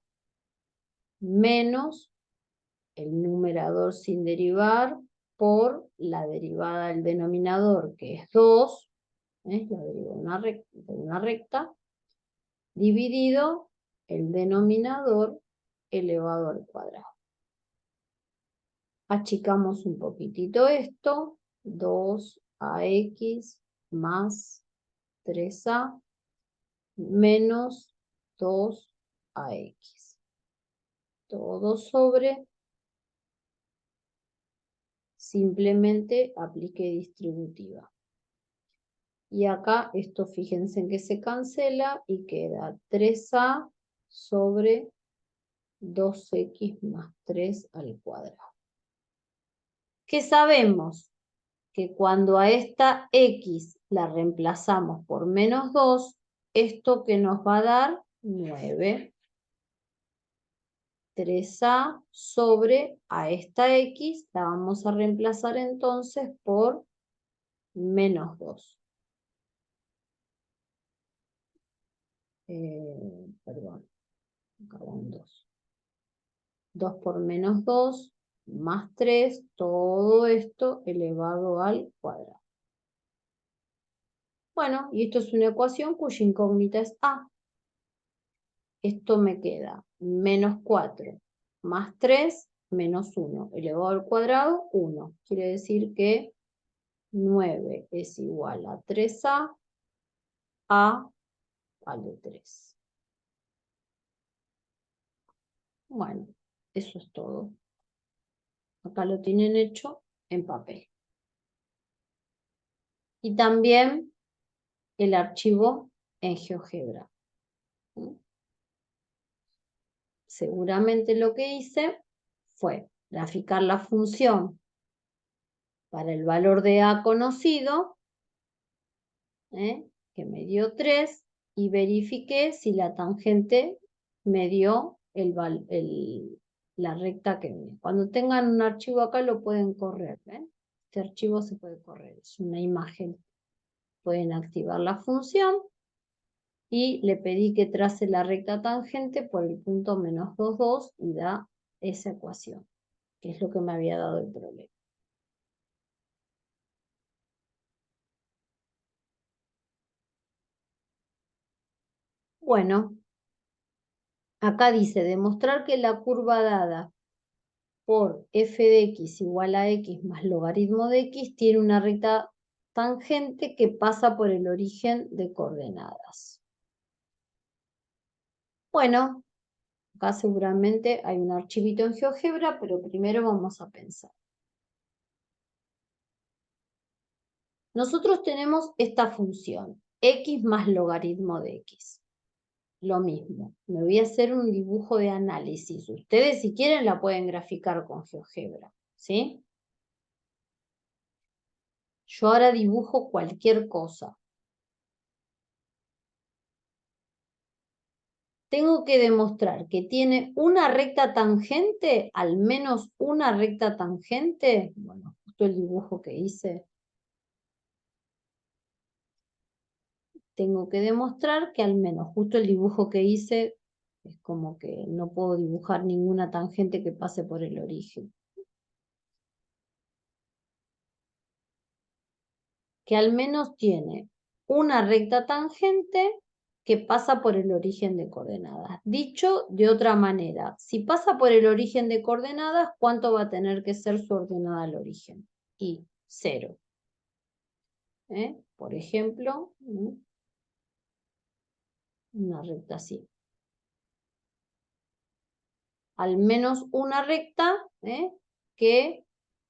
menos el numerador sin derivar por la derivada del denominador, que es 2, la derivada de una recta, dividido el denominador elevado al cuadrado. Achicamos un poquitito esto, 2ax más 3a menos 2ax. Todo sobre, simplemente aplique distributiva. Y acá esto fíjense en que se cancela y queda 3a sobre 2x más 3 al cuadrado. ¿Qué sabemos? Que cuando a esta x la reemplazamos por -2, esto que nos va a dar 9. 3a sobre a esta x la vamos a reemplazar entonces por -2. Perdón, acá va un 2. 2 por -2 más 3, todo esto elevado al cuadrado. Bueno, y esto es una ecuación cuya incógnita es A. Esto me queda -4 más 3 menos 1 elevado al cuadrado, 1. Quiere decir que 9 es igual a 3a, a vale 3. Bueno, eso es todo. Acá lo tienen hecho en papel. Y también el archivo en GeoGebra. Seguramente lo que hice fue graficar la función para el valor de A conocido, que me dio 3, y verifiqué si la tangente me dio la recta que viene. Cuando tengan un archivo acá lo pueden correr. Este archivo se puede correr, es una imagen. Pueden activar la función y le pedí que trace la recta tangente por el punto -2,2 y da esa ecuación, que es lo que me había dado el problema. Bueno, acá dice demostrar que la curva dada por f de x igual a x más logaritmo de x tiene una recta tangente que pasa por el origen de coordenadas. Bueno, acá seguramente hay un archivito en GeoGebra, pero primero vamos a pensar. Nosotros tenemos esta función, x más logaritmo de x. Lo mismo, me voy a hacer un dibujo de análisis. Ustedes si quieren la pueden graficar con GeoGebra, ¿sí? Yo ahora dibujo cualquier cosa. Tengo que demostrar que tiene una recta tangente, al menos una recta tangente. Bueno, justo el dibujo que hice. Tengo que demostrar que al menos justo el dibujo que hice es como que no puedo dibujar ninguna tangente que pase por el origen. Que al menos tiene una recta tangente que pasa por el origen de coordenadas. Dicho de otra manera, si pasa por el origen de coordenadas, ¿cuánto va a tener que ser su ordenada al origen? Y 0. Por ejemplo, una recta así. Al menos una recta que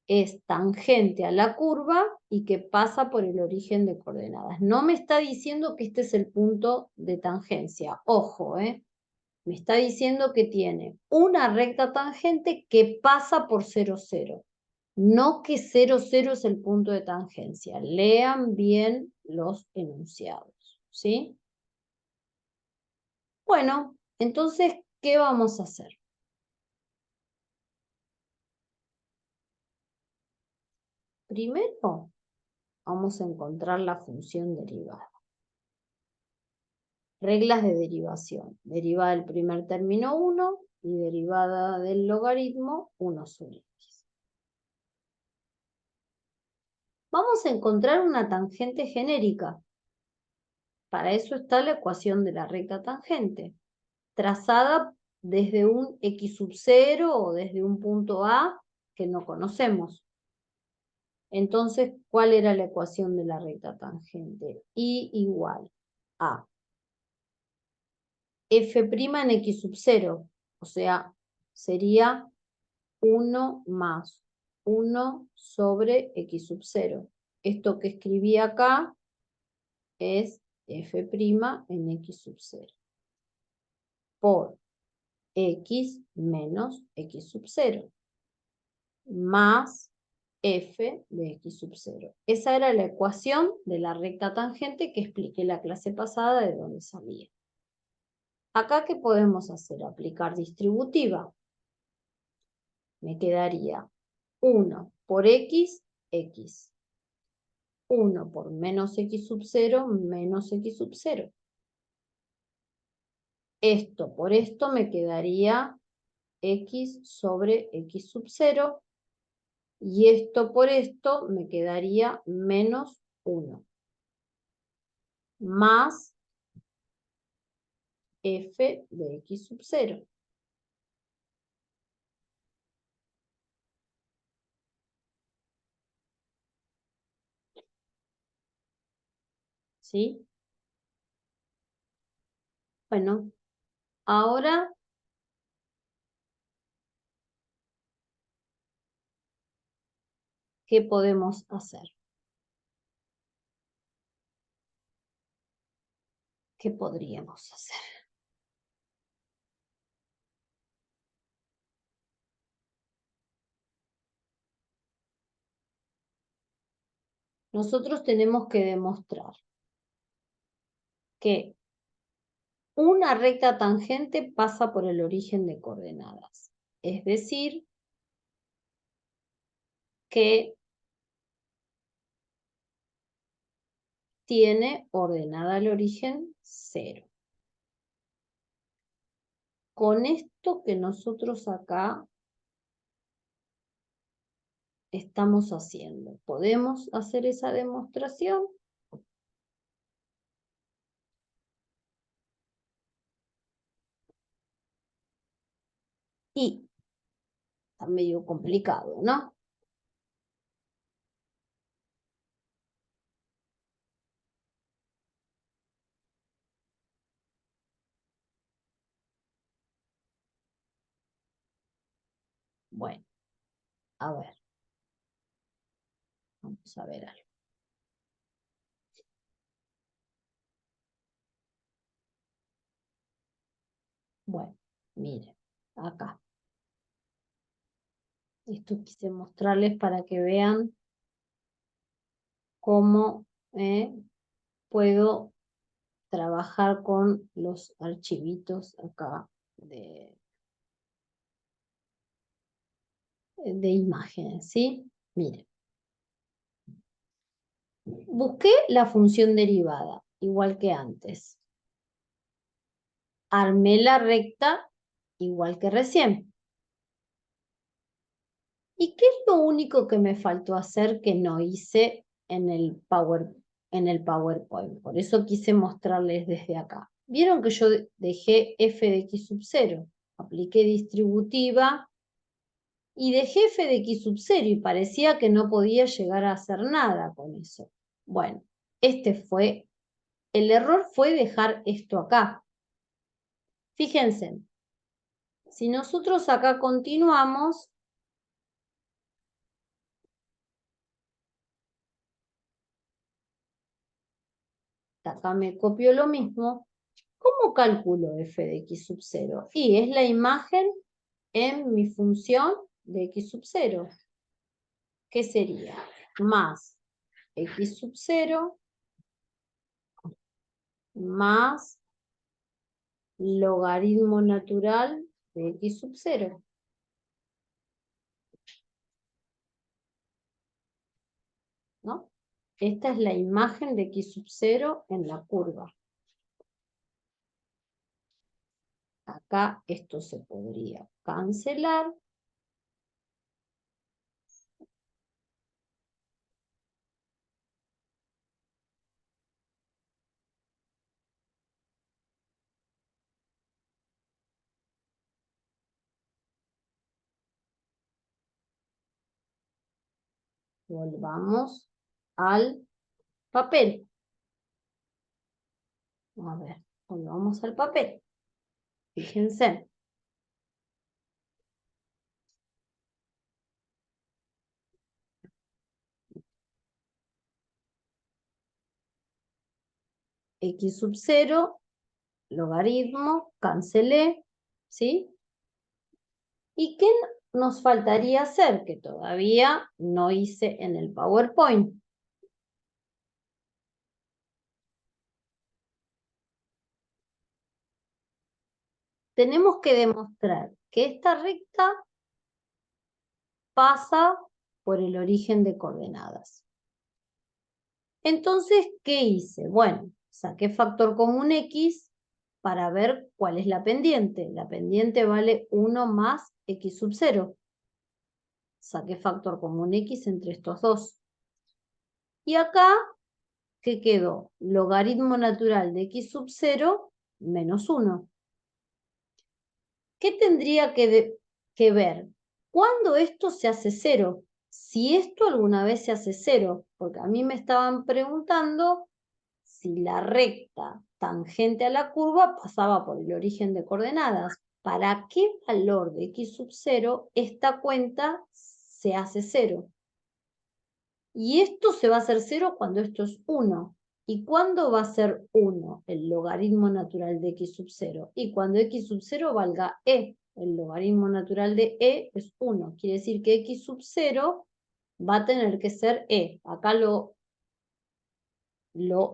es tangente a la curva y que pasa por el origen de coordenadas. No me está diciendo que este es el punto de tangencia. Ojo, me está diciendo que tiene una recta tangente que pasa por 0, 0. No que 0, 0 es el punto de tangencia. Lean bien los enunciados, ¿sí? Bueno, entonces, ¿qué vamos a hacer? Primero, vamos a encontrar la función derivada. Reglas de derivación. Derivada del primer término 1 y derivada del logaritmo 1 sobre x. Vamos a encontrar una tangente genérica. Para eso está la ecuación de la recta tangente, trazada desde un x sub 0 o desde un punto A que no conocemos. Entonces, ¿cuál era la ecuación de la recta tangente? Y igual a f' en x sub 0, o sea, sería 1 más 1 sobre x sub 0. Esto que escribí acá es f' en x sub 0 por x menos x sub 0 más f de x sub 0. Esa era la ecuación de la recta tangente que expliqué la clase pasada de dónde salía. Acá, ¿qué podemos hacer? Aplicar distributiva. Me quedaría 1 por x, x. 1 por menos x sub 0, menos x sub 0. Esto por esto me quedaría x sobre x sub 0. Y esto por esto me quedaría menos 1. Más f de x sub 0. ¿Sí? Bueno, ahora, ¿qué podemos hacer? ¿Qué podríamos hacer? Nosotros tenemos que demostrar que una recta tangente pasa por el origen de coordenadas. Es decir, que tiene ordenada al origen 0. Con esto que nosotros acá estamos haciendo, ¿podemos hacer esa demostración? Y está medio complicado, ¿no? Bueno, a ver, vamos a ver algo. Bueno, miren, acá. Esto quise mostrarles para que vean cómo puedo trabajar con los archivitos acá de imágenes, ¿sí? Miren. Busqué la función derivada, igual que antes. Armé la recta, igual que recién. ¿Y qué es lo único que me faltó hacer que no hice en el PowerPoint? Por eso quise mostrarles desde acá. Vieron que yo dejé f de x sub 0. Apliqué distributiva y dejé f de x sub 0 y parecía que no podía llegar a hacer nada con eso. Bueno, el error fue dejar esto acá. Fíjense, si nosotros acá continuamos, acá me copio lo mismo, ¿cómo calculo f de x sub 0? Y es la imagen en mi función de x sub 0. ¿Qué sería? Más x sub 0 más logaritmo natural de x sub 0. ¿No? Esta es la imagen de x sub 0 en la curva. Acá esto se podría cancelar. Volvamos al papel. A ver, volvamos al papel. Fíjense. X sub 0, logaritmo, cancelé, ¿sí? ¿Y qué nos faltaría hacer? Que todavía no hice en el PowerPoint. Tenemos que demostrar que esta recta pasa por el origen de coordenadas. Entonces, ¿qué hice? Bueno, saqué factor común X para ver cuál es la pendiente. La pendiente vale 1 más X sub 0. Saqué factor común X entre estos dos. Y acá, ¿qué quedó? Logaritmo natural de X sub 0 menos 1. ¿Qué tendría que ver? ¿Cuándo esto se hace 0? Si esto alguna vez se hace 0, porque a mí me estaban preguntando si la recta tangente a la curva pasaba por el origen de coordenadas. ¿Para qué valor de x sub 0 esta cuenta se hace 0? Y esto se va a hacer 0 cuando esto es 1. ¿Y cuándo va a ser 1 el logaritmo natural de x sub 0? Y cuando x sub 0 valga e. El logaritmo natural de e es 1. Quiere decir que x sub 0 va a tener que ser e. Acá lo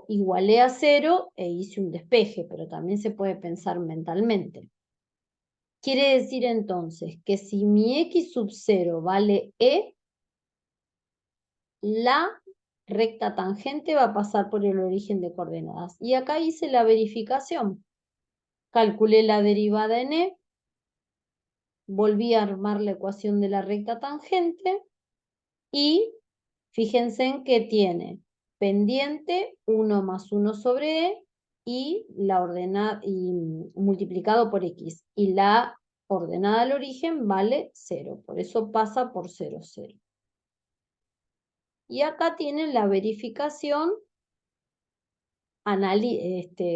igualé a 0 e hice un despeje, pero también se puede pensar mentalmente. Quiere decir entonces que si mi x sub 0 vale e, la recta tangente va a pasar por el origen de coordenadas. Y acá hice la verificación. Calculé la derivada en e, volví a armar la ecuación de la recta tangente y fíjense en que tiene pendiente 1 más 1 sobre e y multiplicado por x. Y la ordenada al origen vale 0. Por eso pasa por 0, 0. Y acá tienen la verificación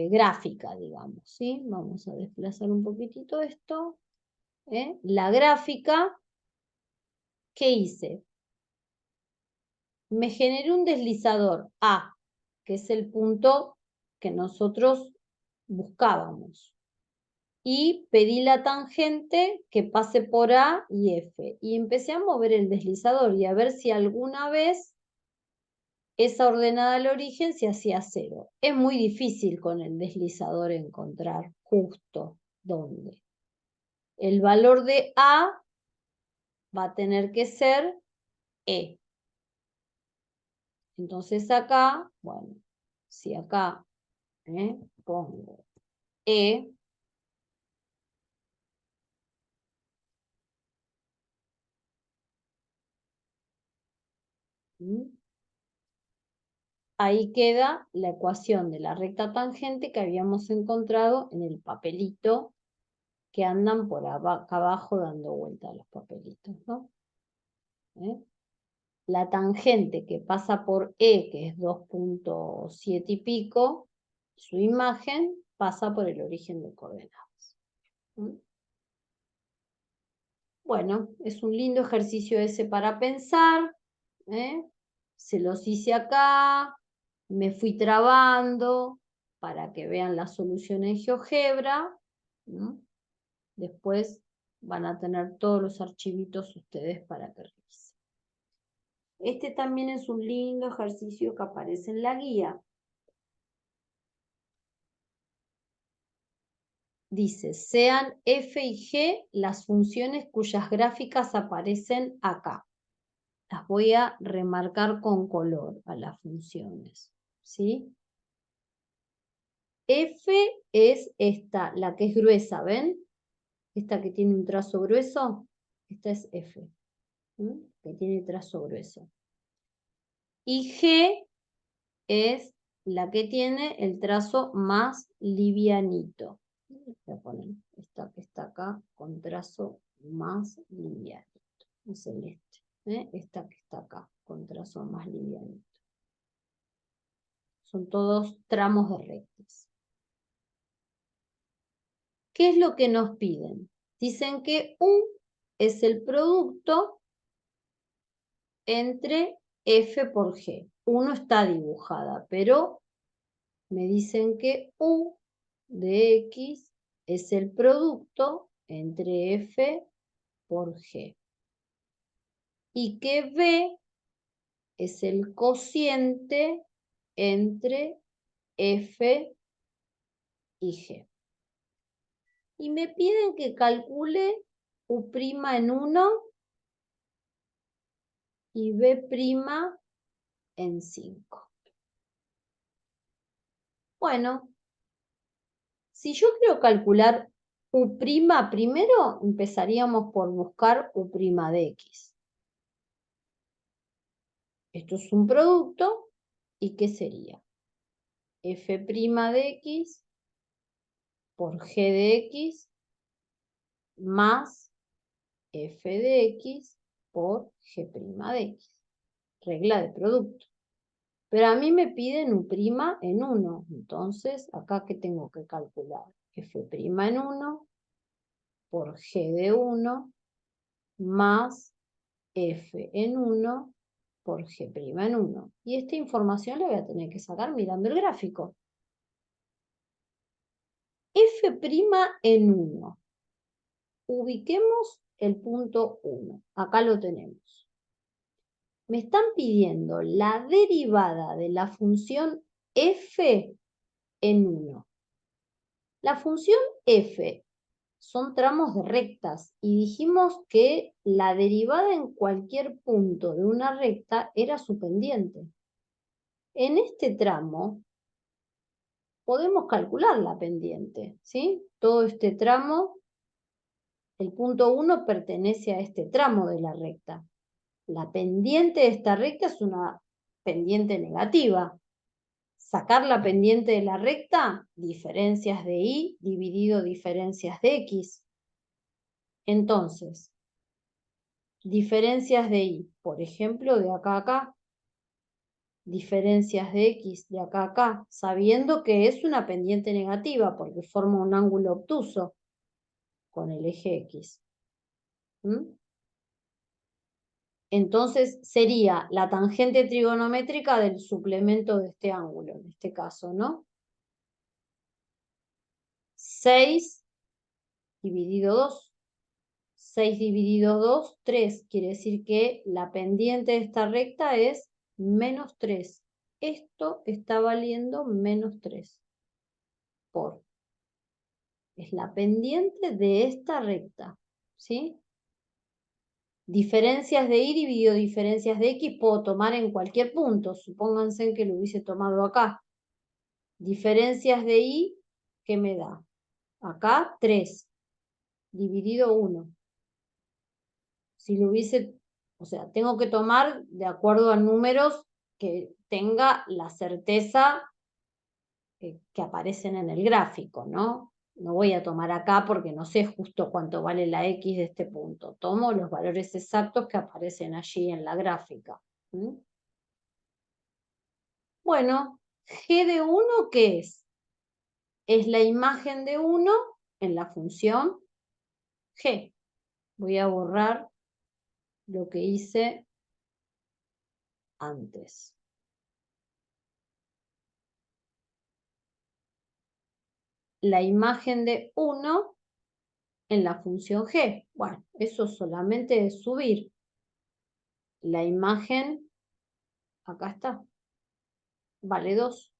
gráfica, digamos, ¿sí? Vamos a desplazar un poquitito esto. La gráfica, ¿qué hice? Me generé un deslizador A, que es el punto que nosotros buscábamos. y pedí la tangente que pase por A y F. Y empecé a mover el deslizador y a ver si alguna vez esa ordenada al origen se hacía 0. Es muy difícil con el deslizador encontrar justo dónde. El valor de A va a tener que ser E. Entonces acá, bueno, si acá pongo E, ahí queda la ecuación de la recta tangente que habíamos encontrado en el papelito que andan por acá abajo dando vuelta a los papelitos, ¿no? La tangente que pasa por E, que es 2.7 y pico, su imagen pasa por el origen de coordenadas. Bueno, es un lindo ejercicio ese para pensar. Se los hice acá, me fui trabando para que vean la solución en GeoGebra. Después van a tener todos los archivitos ustedes para que revisen. Este también es un lindo ejercicio que aparece en la guía. Dice, sean f y g las funciones cuyas gráficas aparecen acá. Las voy a remarcar con color a las funciones, ¿sí? F es esta, la que es gruesa, ¿ven? Esta que tiene un trazo grueso, esta es F, que tiene trazo grueso. Y G es la que tiene el trazo más livianito. Voy a poner esta que está acá con trazo más livianito, en celeste. Esta que está acá con trazo más livianito. Son todos tramos de rectas. ¿Qué es lo que nos piden? Dicen que U es el producto entre F por G. U no está dibujada, pero me dicen que U de X es el producto entre F por G. Y que B es el cociente entre F y G. Y me piden que calcule U' en 1 y B' en 5. Bueno, si yo quiero calcular U' primero, empezaríamos por buscar U' de X. Esto es un producto, ¿y qué sería? F' de X por G de X más F de X por G' de X. Regla de producto. Pero a mí me piden U' en 1. Entonces, acá ¿qué tengo que calcular? F' en 1 por G de 1 más F en 1 por G' en 1. Y esta información la voy a tener que sacar mirando el gráfico. F' en 1. Ubiquemos el punto 1. Acá lo tenemos. Me están pidiendo la derivada de la función f en 1. La función f son tramos de rectas y dijimos que la derivada en cualquier punto de una recta era su pendiente. En este tramo podemos calcular la pendiente, ¿sí? Todo este tramo, el punto 1 pertenece a este tramo de la recta. La pendiente de esta recta es una pendiente negativa. Sacar la pendiente de la recta, diferencias de y dividido diferencias de x. Entonces, diferencias de y, por ejemplo, de acá a acá, diferencias de x de acá a acá, sabiendo que es una pendiente negativa porque forma un ángulo obtuso con el eje x. Entonces sería la tangente trigonométrica del suplemento de este ángulo, en este caso, ¿no? 6 dividido 2. 6 dividido 2, 3. Quiere decir que la pendiente de esta recta es menos 3. Esto está valiendo menos 3 por. Es la pendiente de esta recta, ¿sí? Diferencias de y dividido diferencias de x puedo tomar en cualquier punto. Supónganse que lo hubiese tomado acá. Diferencias de y, ¿qué me da? Acá 3 dividido 1. Si lo hubiese, o sea, tengo que tomar de acuerdo a números que tenga la certeza que aparecen en el gráfico, ¿no? No voy a tomar acá porque no sé justo cuánto vale la x de este punto. Tomo los valores exactos que aparecen allí en la gráfica. ¿Mm? Bueno, g de 1, ¿qué es? Es la imagen de 1 en la función g. Voy a borrar lo que hice antes. La imagen de 1 en la función g. Bueno, eso solamente es subir. La imagen, acá está, vale 2.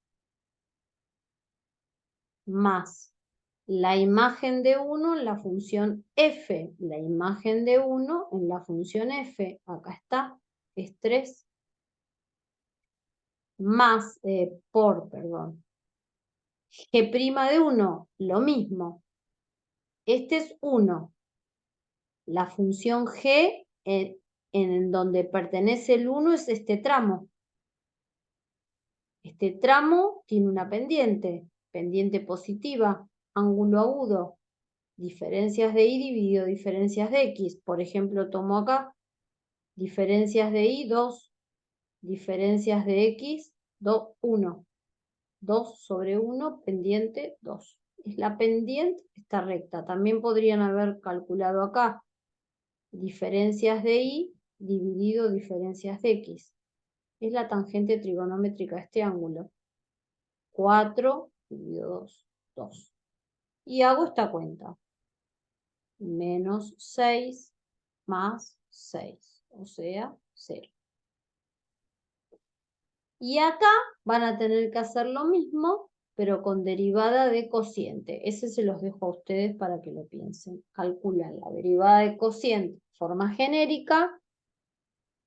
Más la imagen de 1 en la función f. La imagen de 1 en la función f, acá está, es 3. Más, perdón. G' de 1, lo mismo. Este es 1. La función g en donde pertenece el 1 es este tramo. Este tramo tiene una pendiente positiva, ángulo agudo, diferencias de y dividido diferencias de x. Por ejemplo, tomo acá, diferencias de y 2, diferencias de x 2, 1. 2 sobre 1, pendiente 2. Es la pendiente, esta recta. También podrían haber calculado acá, diferencias de y dividido diferencias de x. Es la tangente trigonométrica de este ángulo. 4 dividido 2, 2. Y hago esta cuenta. Menos 6 más 6, o sea, 0. Y acá van a tener que hacer lo mismo, pero con derivada de cociente. Ese se los dejo a ustedes para que lo piensen. Calculan la derivada de cociente de forma genérica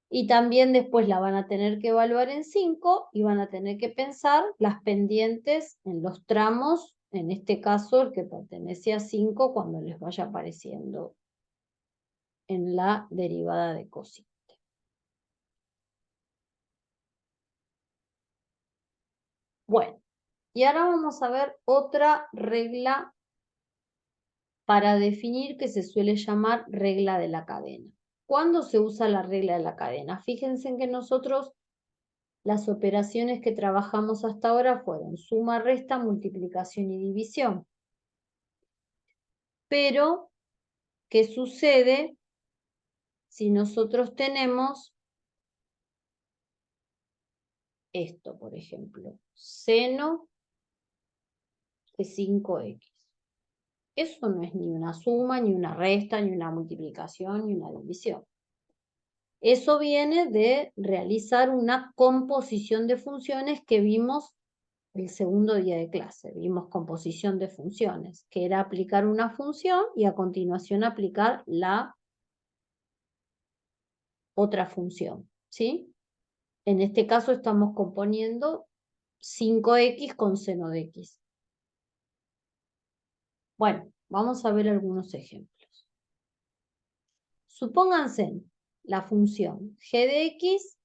y también después la van a tener que evaluar en 5 y van a tener que pensar las pendientes en los tramos, en este caso el que pertenece a 5 cuando les vaya apareciendo en la derivada de cociente. Bueno, y ahora vamos a ver otra regla para definir que se suele llamar regla de la cadena. ¿Cuándo se usa la regla de la cadena? Fíjense en que nosotros las operaciones que trabajamos hasta ahora fueron suma, resta, multiplicación y división. Pero, ¿qué sucede si nosotros tenemos esto, por ejemplo? Seno de 5x. Eso no es ni una suma, ni una resta, ni una multiplicación, ni una división. Eso viene de realizar una composición de funciones que vimos el segundo día de clase. Vimos composición de funciones, que era aplicar una función y a continuación aplicar la otra función, ¿sí? En este caso estamos componiendo 5x con seno de x. Bueno, vamos a ver algunos ejemplos. Supónganse la función g de x,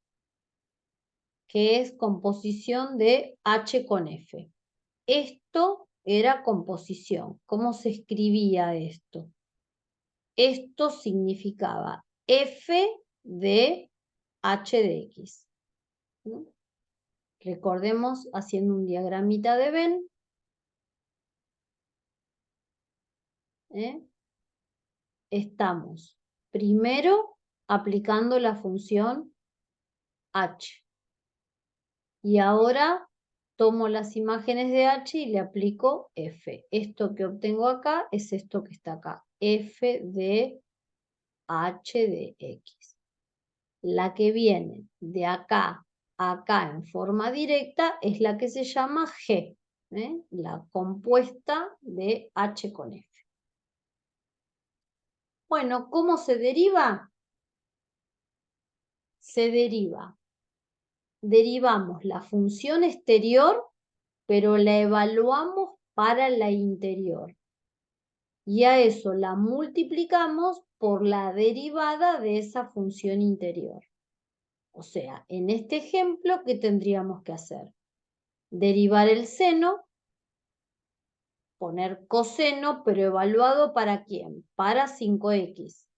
que es composición de h con f. Esto era composición. ¿Cómo se escribía esto? Esto significaba f de h de x. ¿No? Recordemos haciendo un diagramita de Venn. Estamos primero aplicando la función h. Y ahora tomo las imágenes de h y le aplico f. Esto que obtengo acá es esto que está acá, f de h de x. La que viene de acá a acá en forma directa es la que se llama g, la compuesta de h con f. Bueno, ¿cómo se deriva? Se deriva. Derivamos la función exterior, pero la evaluamos para la interior. Y a eso la multiplicamos por la derivada de esa función interior. O sea, en este ejemplo, ¿qué tendríamos que hacer? Derivar el seno, poner coseno, pero evaluado ¿para quién? Para 5x.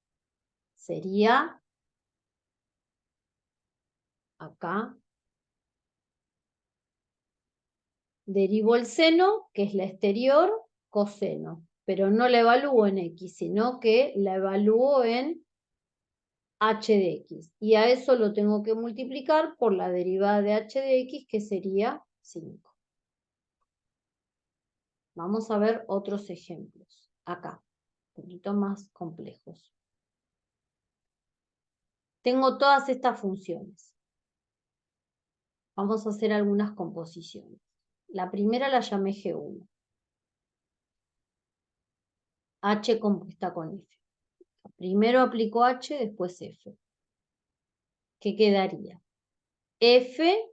Sería acá. Derivo el seno, que es la exterior, coseno. Pero no la evalúo en x, sino que la evalúo en h de x. Y a eso lo tengo que multiplicar por la derivada de h de x, que sería 5. Vamos a ver otros ejemplos. Acá, un poquito más complejos. Tengo todas estas funciones. Vamos a hacer algunas composiciones. La primera la llamé G1. H compuesta con F. Primero aplico H, después F. ¿Qué quedaría? F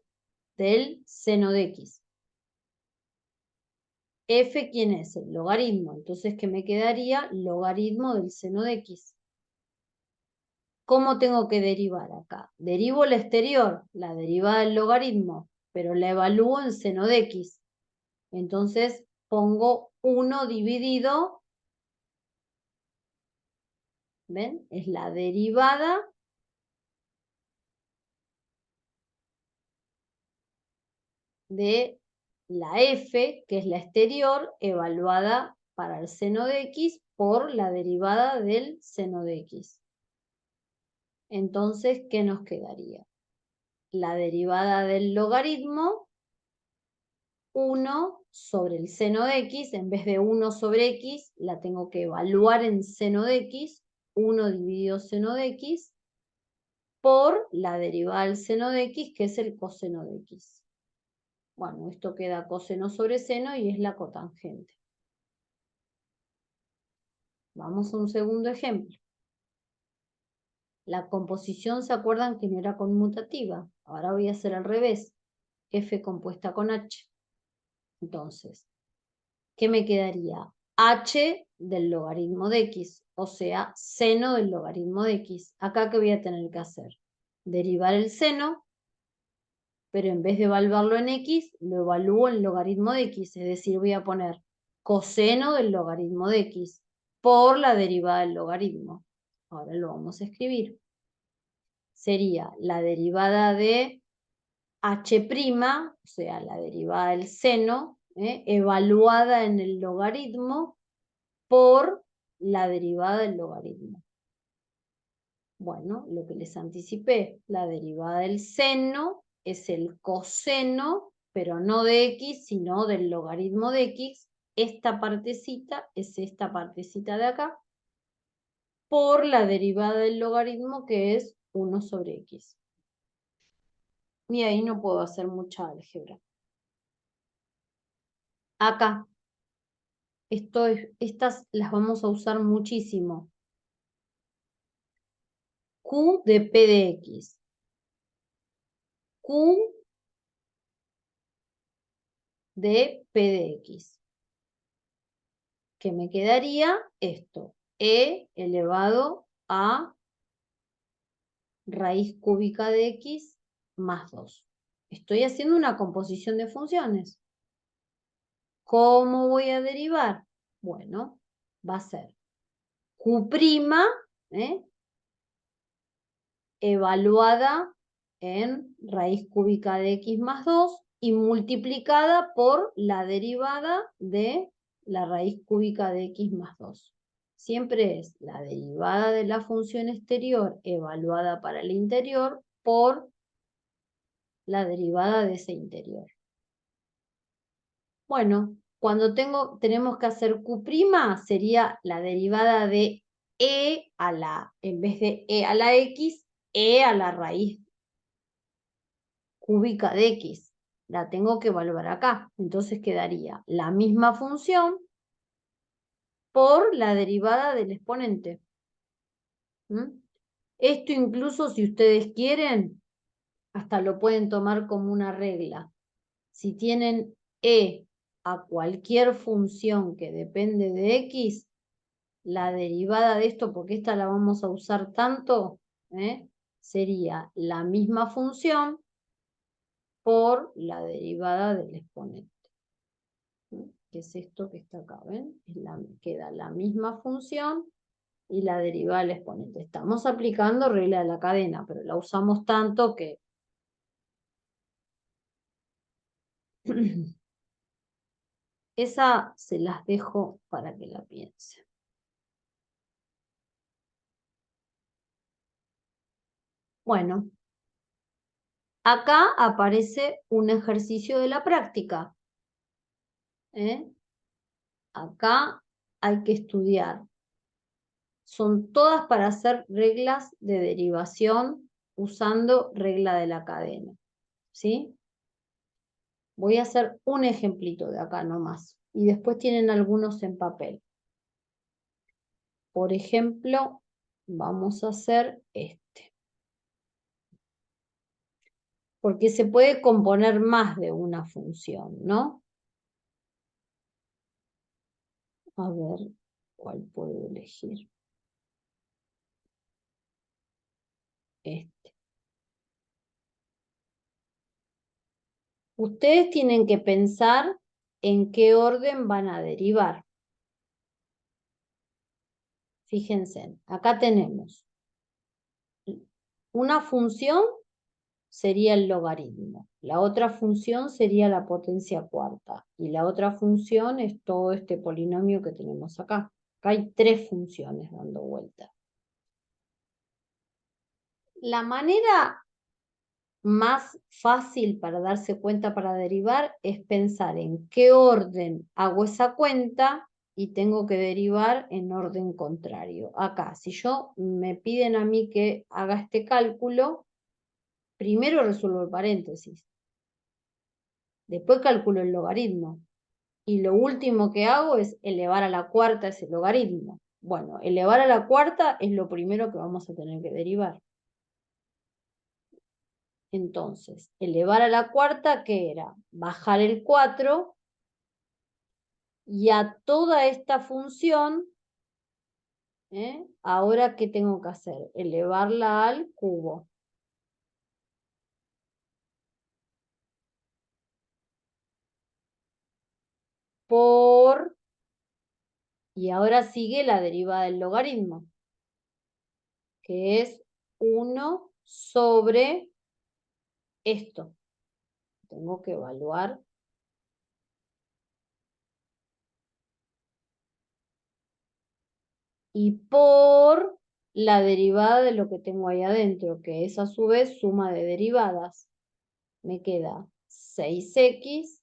del seno de X. F, ¿quién es? El logaritmo. Entonces, ¿qué me quedaría? Logaritmo del seno de X. ¿Cómo tengo que derivar acá? Derivo la exterior, la derivada del logaritmo, pero la evalúo en seno de X. Entonces, pongo 1 dividido, ¿ven? Es la derivada de la f, que es la exterior, evaluada para el seno de x por la derivada del seno de x. Entonces, ¿qué nos quedaría? La derivada del logaritmo, 1 sobre el seno de x, en vez de 1 sobre x, la tengo que evaluar en seno de x, 1 dividido seno de x, por la derivada del seno de x, que es el coseno de x. Bueno, esto queda coseno sobre seno y es la cotangente. Vamos a un segundo ejemplo. La composición, ¿se acuerdan que no era conmutativa? Ahora voy a hacer al revés. F compuesta con H. Entonces, ¿qué me quedaría? H del logaritmo de X, o sea, seno del logaritmo de X. Acá, ¿qué voy a tener que hacer? Derivar el seno, pero en vez de evaluarlo en X, lo evalúo en logaritmo de X, es decir, voy a poner coseno del logaritmo de X por la derivada del logaritmo. Ahora lo vamos a escribir. Sería la derivada de h', o sea, la derivada del seno, evaluada en el logaritmo por la derivada del logaritmo. Bueno, lo que les anticipé, la derivada del seno es el coseno, pero no de x, sino del logaritmo de x. Esta partecita es esta partecita de acá, por la derivada del logaritmo, que es 1 sobre x. Y ahí no puedo hacer mucha álgebra. Acá, estas las vamos a usar muchísimo. Q de P de X. Q de P de X. ¿Qué me quedaría? Esto. E elevado a raíz cúbica de X más 2. Estoy haciendo una composición de funciones. ¿Cómo voy a derivar? Bueno, va a ser Q', evaluada en raíz cúbica de x más 2 y multiplicada por la derivada de la raíz cúbica de x más 2. Siempre es la derivada de la función exterior evaluada para el interior por la derivada de ese interior. Bueno, cuando tenemos que hacer Q', sería la derivada de e a la, en vez de e a la x, e a la raíz cúbica de x. La tengo que evaluar acá. Entonces quedaría la misma función por la derivada del exponente. ¿Mm? Esto incluso si ustedes quieren, hasta lo pueden tomar como una regla. Si tienen e a cualquier función que depende de x, la derivada de esto, porque esta la vamos a usar tanto, sería la misma función por la derivada del exponente. Que es esto que está acá, ¿ven? Queda la misma función y la derivada del exponente. Estamos aplicando regla de la cadena, pero la usamos tanto que... Esa se las dejo para que la piensen. Bueno, acá aparece un ejercicio de la práctica. Acá hay que estudiar. Son todas para hacer reglas de derivación usando regla de la cadena. ¿Sí? Voy a hacer un ejemplito de acá nomás. Y después tienen algunos en papel. Por ejemplo, vamos a hacer este. Porque se puede componer más de una función, ¿no? A ver, ¿cuál puedo elegir? Este. Ustedes tienen que pensar en qué orden van a derivar. Fíjense, acá tenemos una función sería el logaritmo, la otra función sería la potencia cuarta y la otra función es todo este polinomio que tenemos acá. Acá hay 3 funciones dando vuelta. La manera más fácil para darse cuenta para derivar es pensar en qué orden hago esa cuenta y tengo que derivar en orden contrario. Acá, si yo me piden a mí que haga este cálculo, primero resuelvo el paréntesis, después calculo el logaritmo y lo último que hago es elevar a la cuarta ese logaritmo. Bueno, elevar a la cuarta es lo primero que vamos a tener que derivar. Entonces, elevar a la cuarta, ¿qué era? Bajar el 4 y a toda esta función, ahora, ¿qué tengo que hacer? Elevarla al cubo. Y ahora sigue la derivada del logaritmo, que es 1 sobre esto. Tengo que evaluar. Y por la derivada de lo que tengo ahí adentro, que es a su vez suma de derivadas. Me queda 6x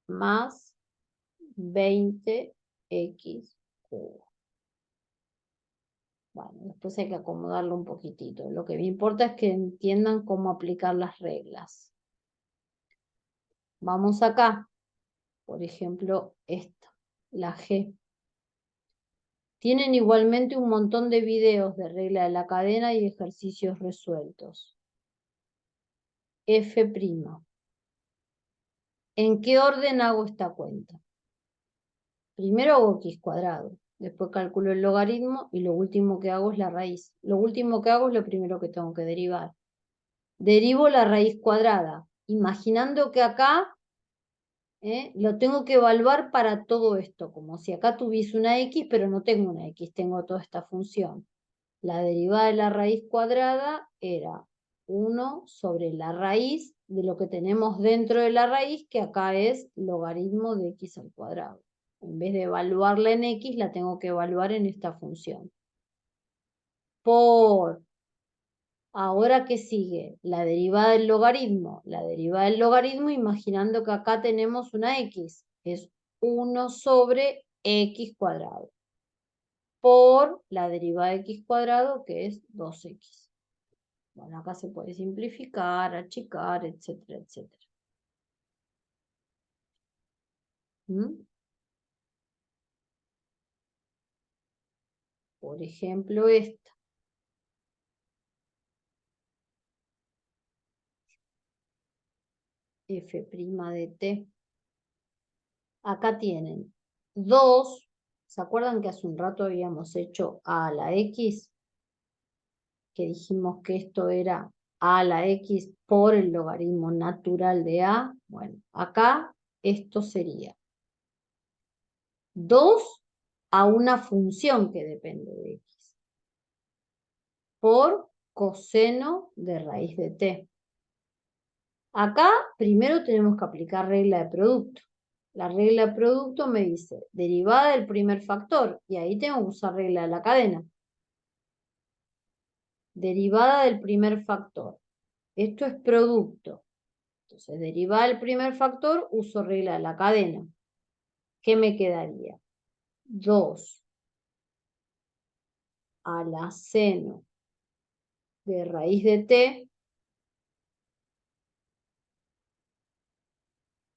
más 20x cubo. Bueno, después hay que acomodarlo un poquitito. Lo que me importa es que entiendan cómo aplicar las reglas. Vamos acá. Por ejemplo, esta, la G. Tienen igualmente un montón de videos de regla de la cadena y ejercicios resueltos. F'. ¿En qué orden hago esta cuenta? Primero hago x cuadrado, después calculo el logaritmo y lo último que hago es la raíz. Lo último que hago es lo primero que tengo que derivar. Derivo la raíz cuadrada, imaginando que acá lo tengo que evaluar para todo esto, como si acá tuviese una x, pero no tengo una x, tengo toda esta función. La derivada de la raíz cuadrada era 1 sobre la raíz de lo que tenemos dentro de la raíz, que acá es logaritmo de x al cuadrado. En vez de evaluarla en x, la tengo que evaluar en esta función. Por, ahora que sigue, la derivada del logaritmo. La derivada del logaritmo, imaginando que acá tenemos una x. es 1 sobre x cuadrado por la derivada de x cuadrado, que es 2x. Bueno, acá se puede simplificar, achicar, etcétera, etcétera. ¿Mm? Por ejemplo, esta. F' de t. Acá tienen 2. ¿Se acuerdan que hace un rato habíamos hecho a la x? Que dijimos que esto era a la x por el logaritmo natural de a. Bueno, acá esto sería 2 a una función que depende de x por coseno de raíz de t. Acá primero tenemos que aplicar regla de producto. La regla de producto me dice derivada del primer factor, y ahí tengo que usar regla de la cadena. Derivada del primer factor. Esto es producto. Entonces, derivada del primer factor, uso regla de la cadena. ¿Qué me quedaría? 2 a la seno de raíz de t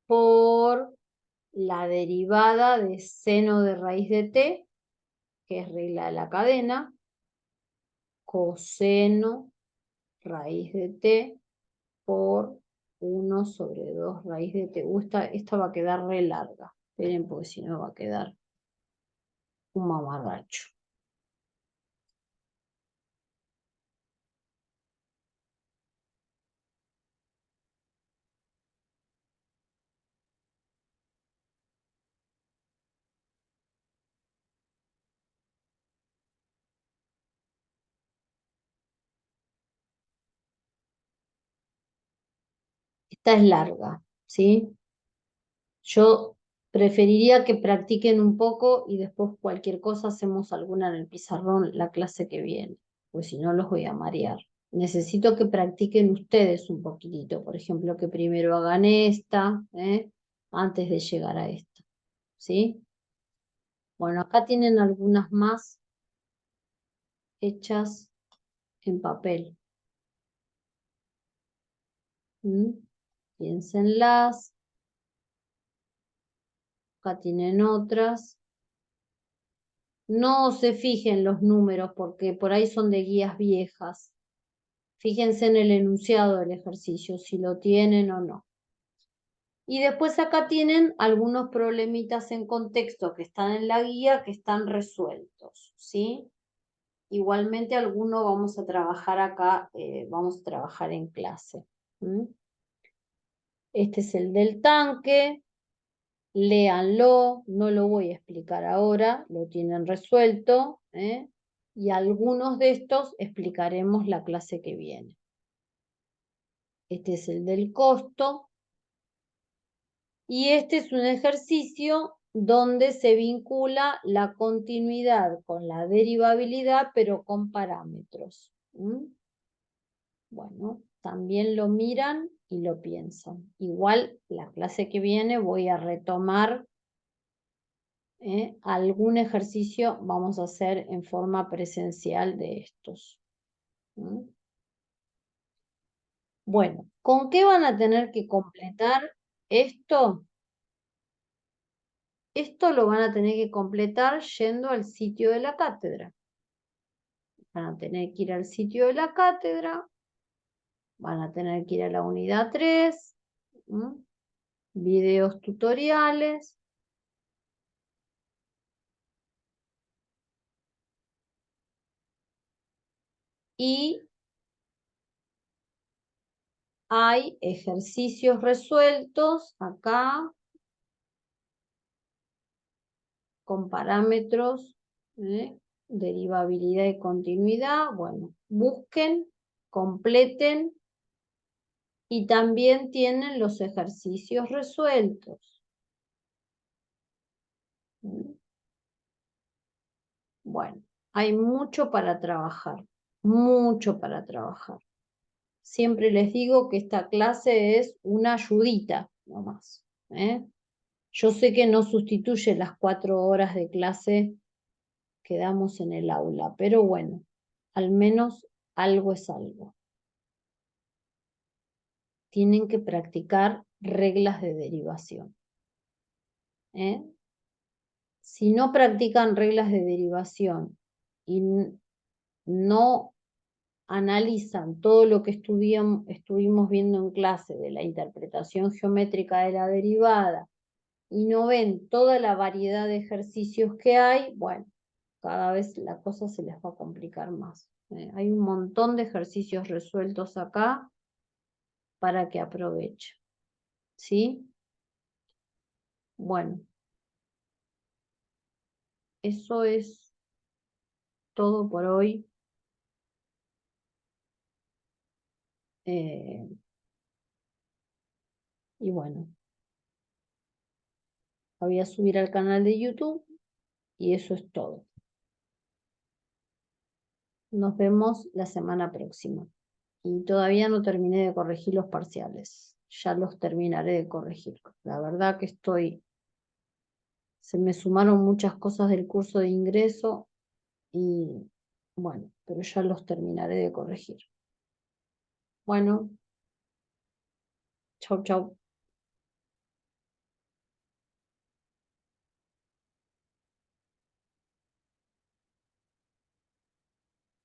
por la derivada de seno de raíz de t, que es regla de la cadena, coseno raíz de t por 1 sobre 2 raíz de t. Esta va a quedar re larga. Esperen, porque si no va a quedar un mamarracho. Esta es larga, ¿sí? Yo preferiría que practiquen un poco y después cualquier cosa hacemos alguna en el pizarrón la clase que viene, pues si no los voy a marear. Necesito que practiquen ustedes un poquitito, por ejemplo, que primero hagan esta, antes de llegar a esta, ¿sí? Bueno, acá tienen algunas más hechas en papel. Piénsenlas. Acá tienen otras. No se fijen los números porque por ahí son de guías viejas. Fíjense en el enunciado del ejercicio, si lo tienen o no. Y después acá tienen algunos problemitas en contexto que están en la guía que están resueltos, ¿sí? Igualmente algunos vamos a trabajar acá, vamos a trabajar en clase. Este es el del tanque. Léanlo, no lo voy a explicar ahora, lo tienen resuelto, y algunos de estos explicaremos la clase que viene. Este es el del costo, y este es un ejercicio donde se vincula la continuidad con la derivabilidad, pero con parámetros. Bueno, también lo miran y lo piensan. Igual la clase que viene voy a retomar algún ejercicio vamos a hacer en forma presencial de estos. Bueno, ¿con qué van a tener que completar esto? Esto lo van a tener que completar yendo al sitio de la cátedra. Van a tener que ir al sitio de la cátedra, van a tener que ir a la unidad 3, videos tutoriales, y hay ejercicios resueltos acá con parámetros, derivabilidad y continuidad. Bueno, busquen, completen, y también tienen los ejercicios resueltos. Bueno, hay mucho para trabajar, mucho para trabajar. Siempre les digo que esta clase es una ayudita nomás, Yo sé que no sustituye las 4 horas de clase que damos en el aula, pero bueno, al menos algo es algo. Tienen que practicar reglas de derivación. ¿Eh? Si no practican reglas de derivación y no analizan todo lo que estuvimos viendo en clase de la interpretación geométrica de la derivada y no ven toda la variedad de ejercicios que hay, bueno, cada vez la cosa se les va a complicar más. Hay un montón de ejercicios resueltos acá para que aprovechen. ¿Sí? Bueno, eso es todo por hoy. Y bueno, la voy a subir al canal de YouTube y eso es todo. Nos vemos la semana próxima. Y todavía no terminé de corregir los parciales. Ya los terminaré de corregir. La verdad que se me sumaron muchas cosas del curso de ingreso y bueno, pero ya los terminaré de corregir. Bueno, chau, chau.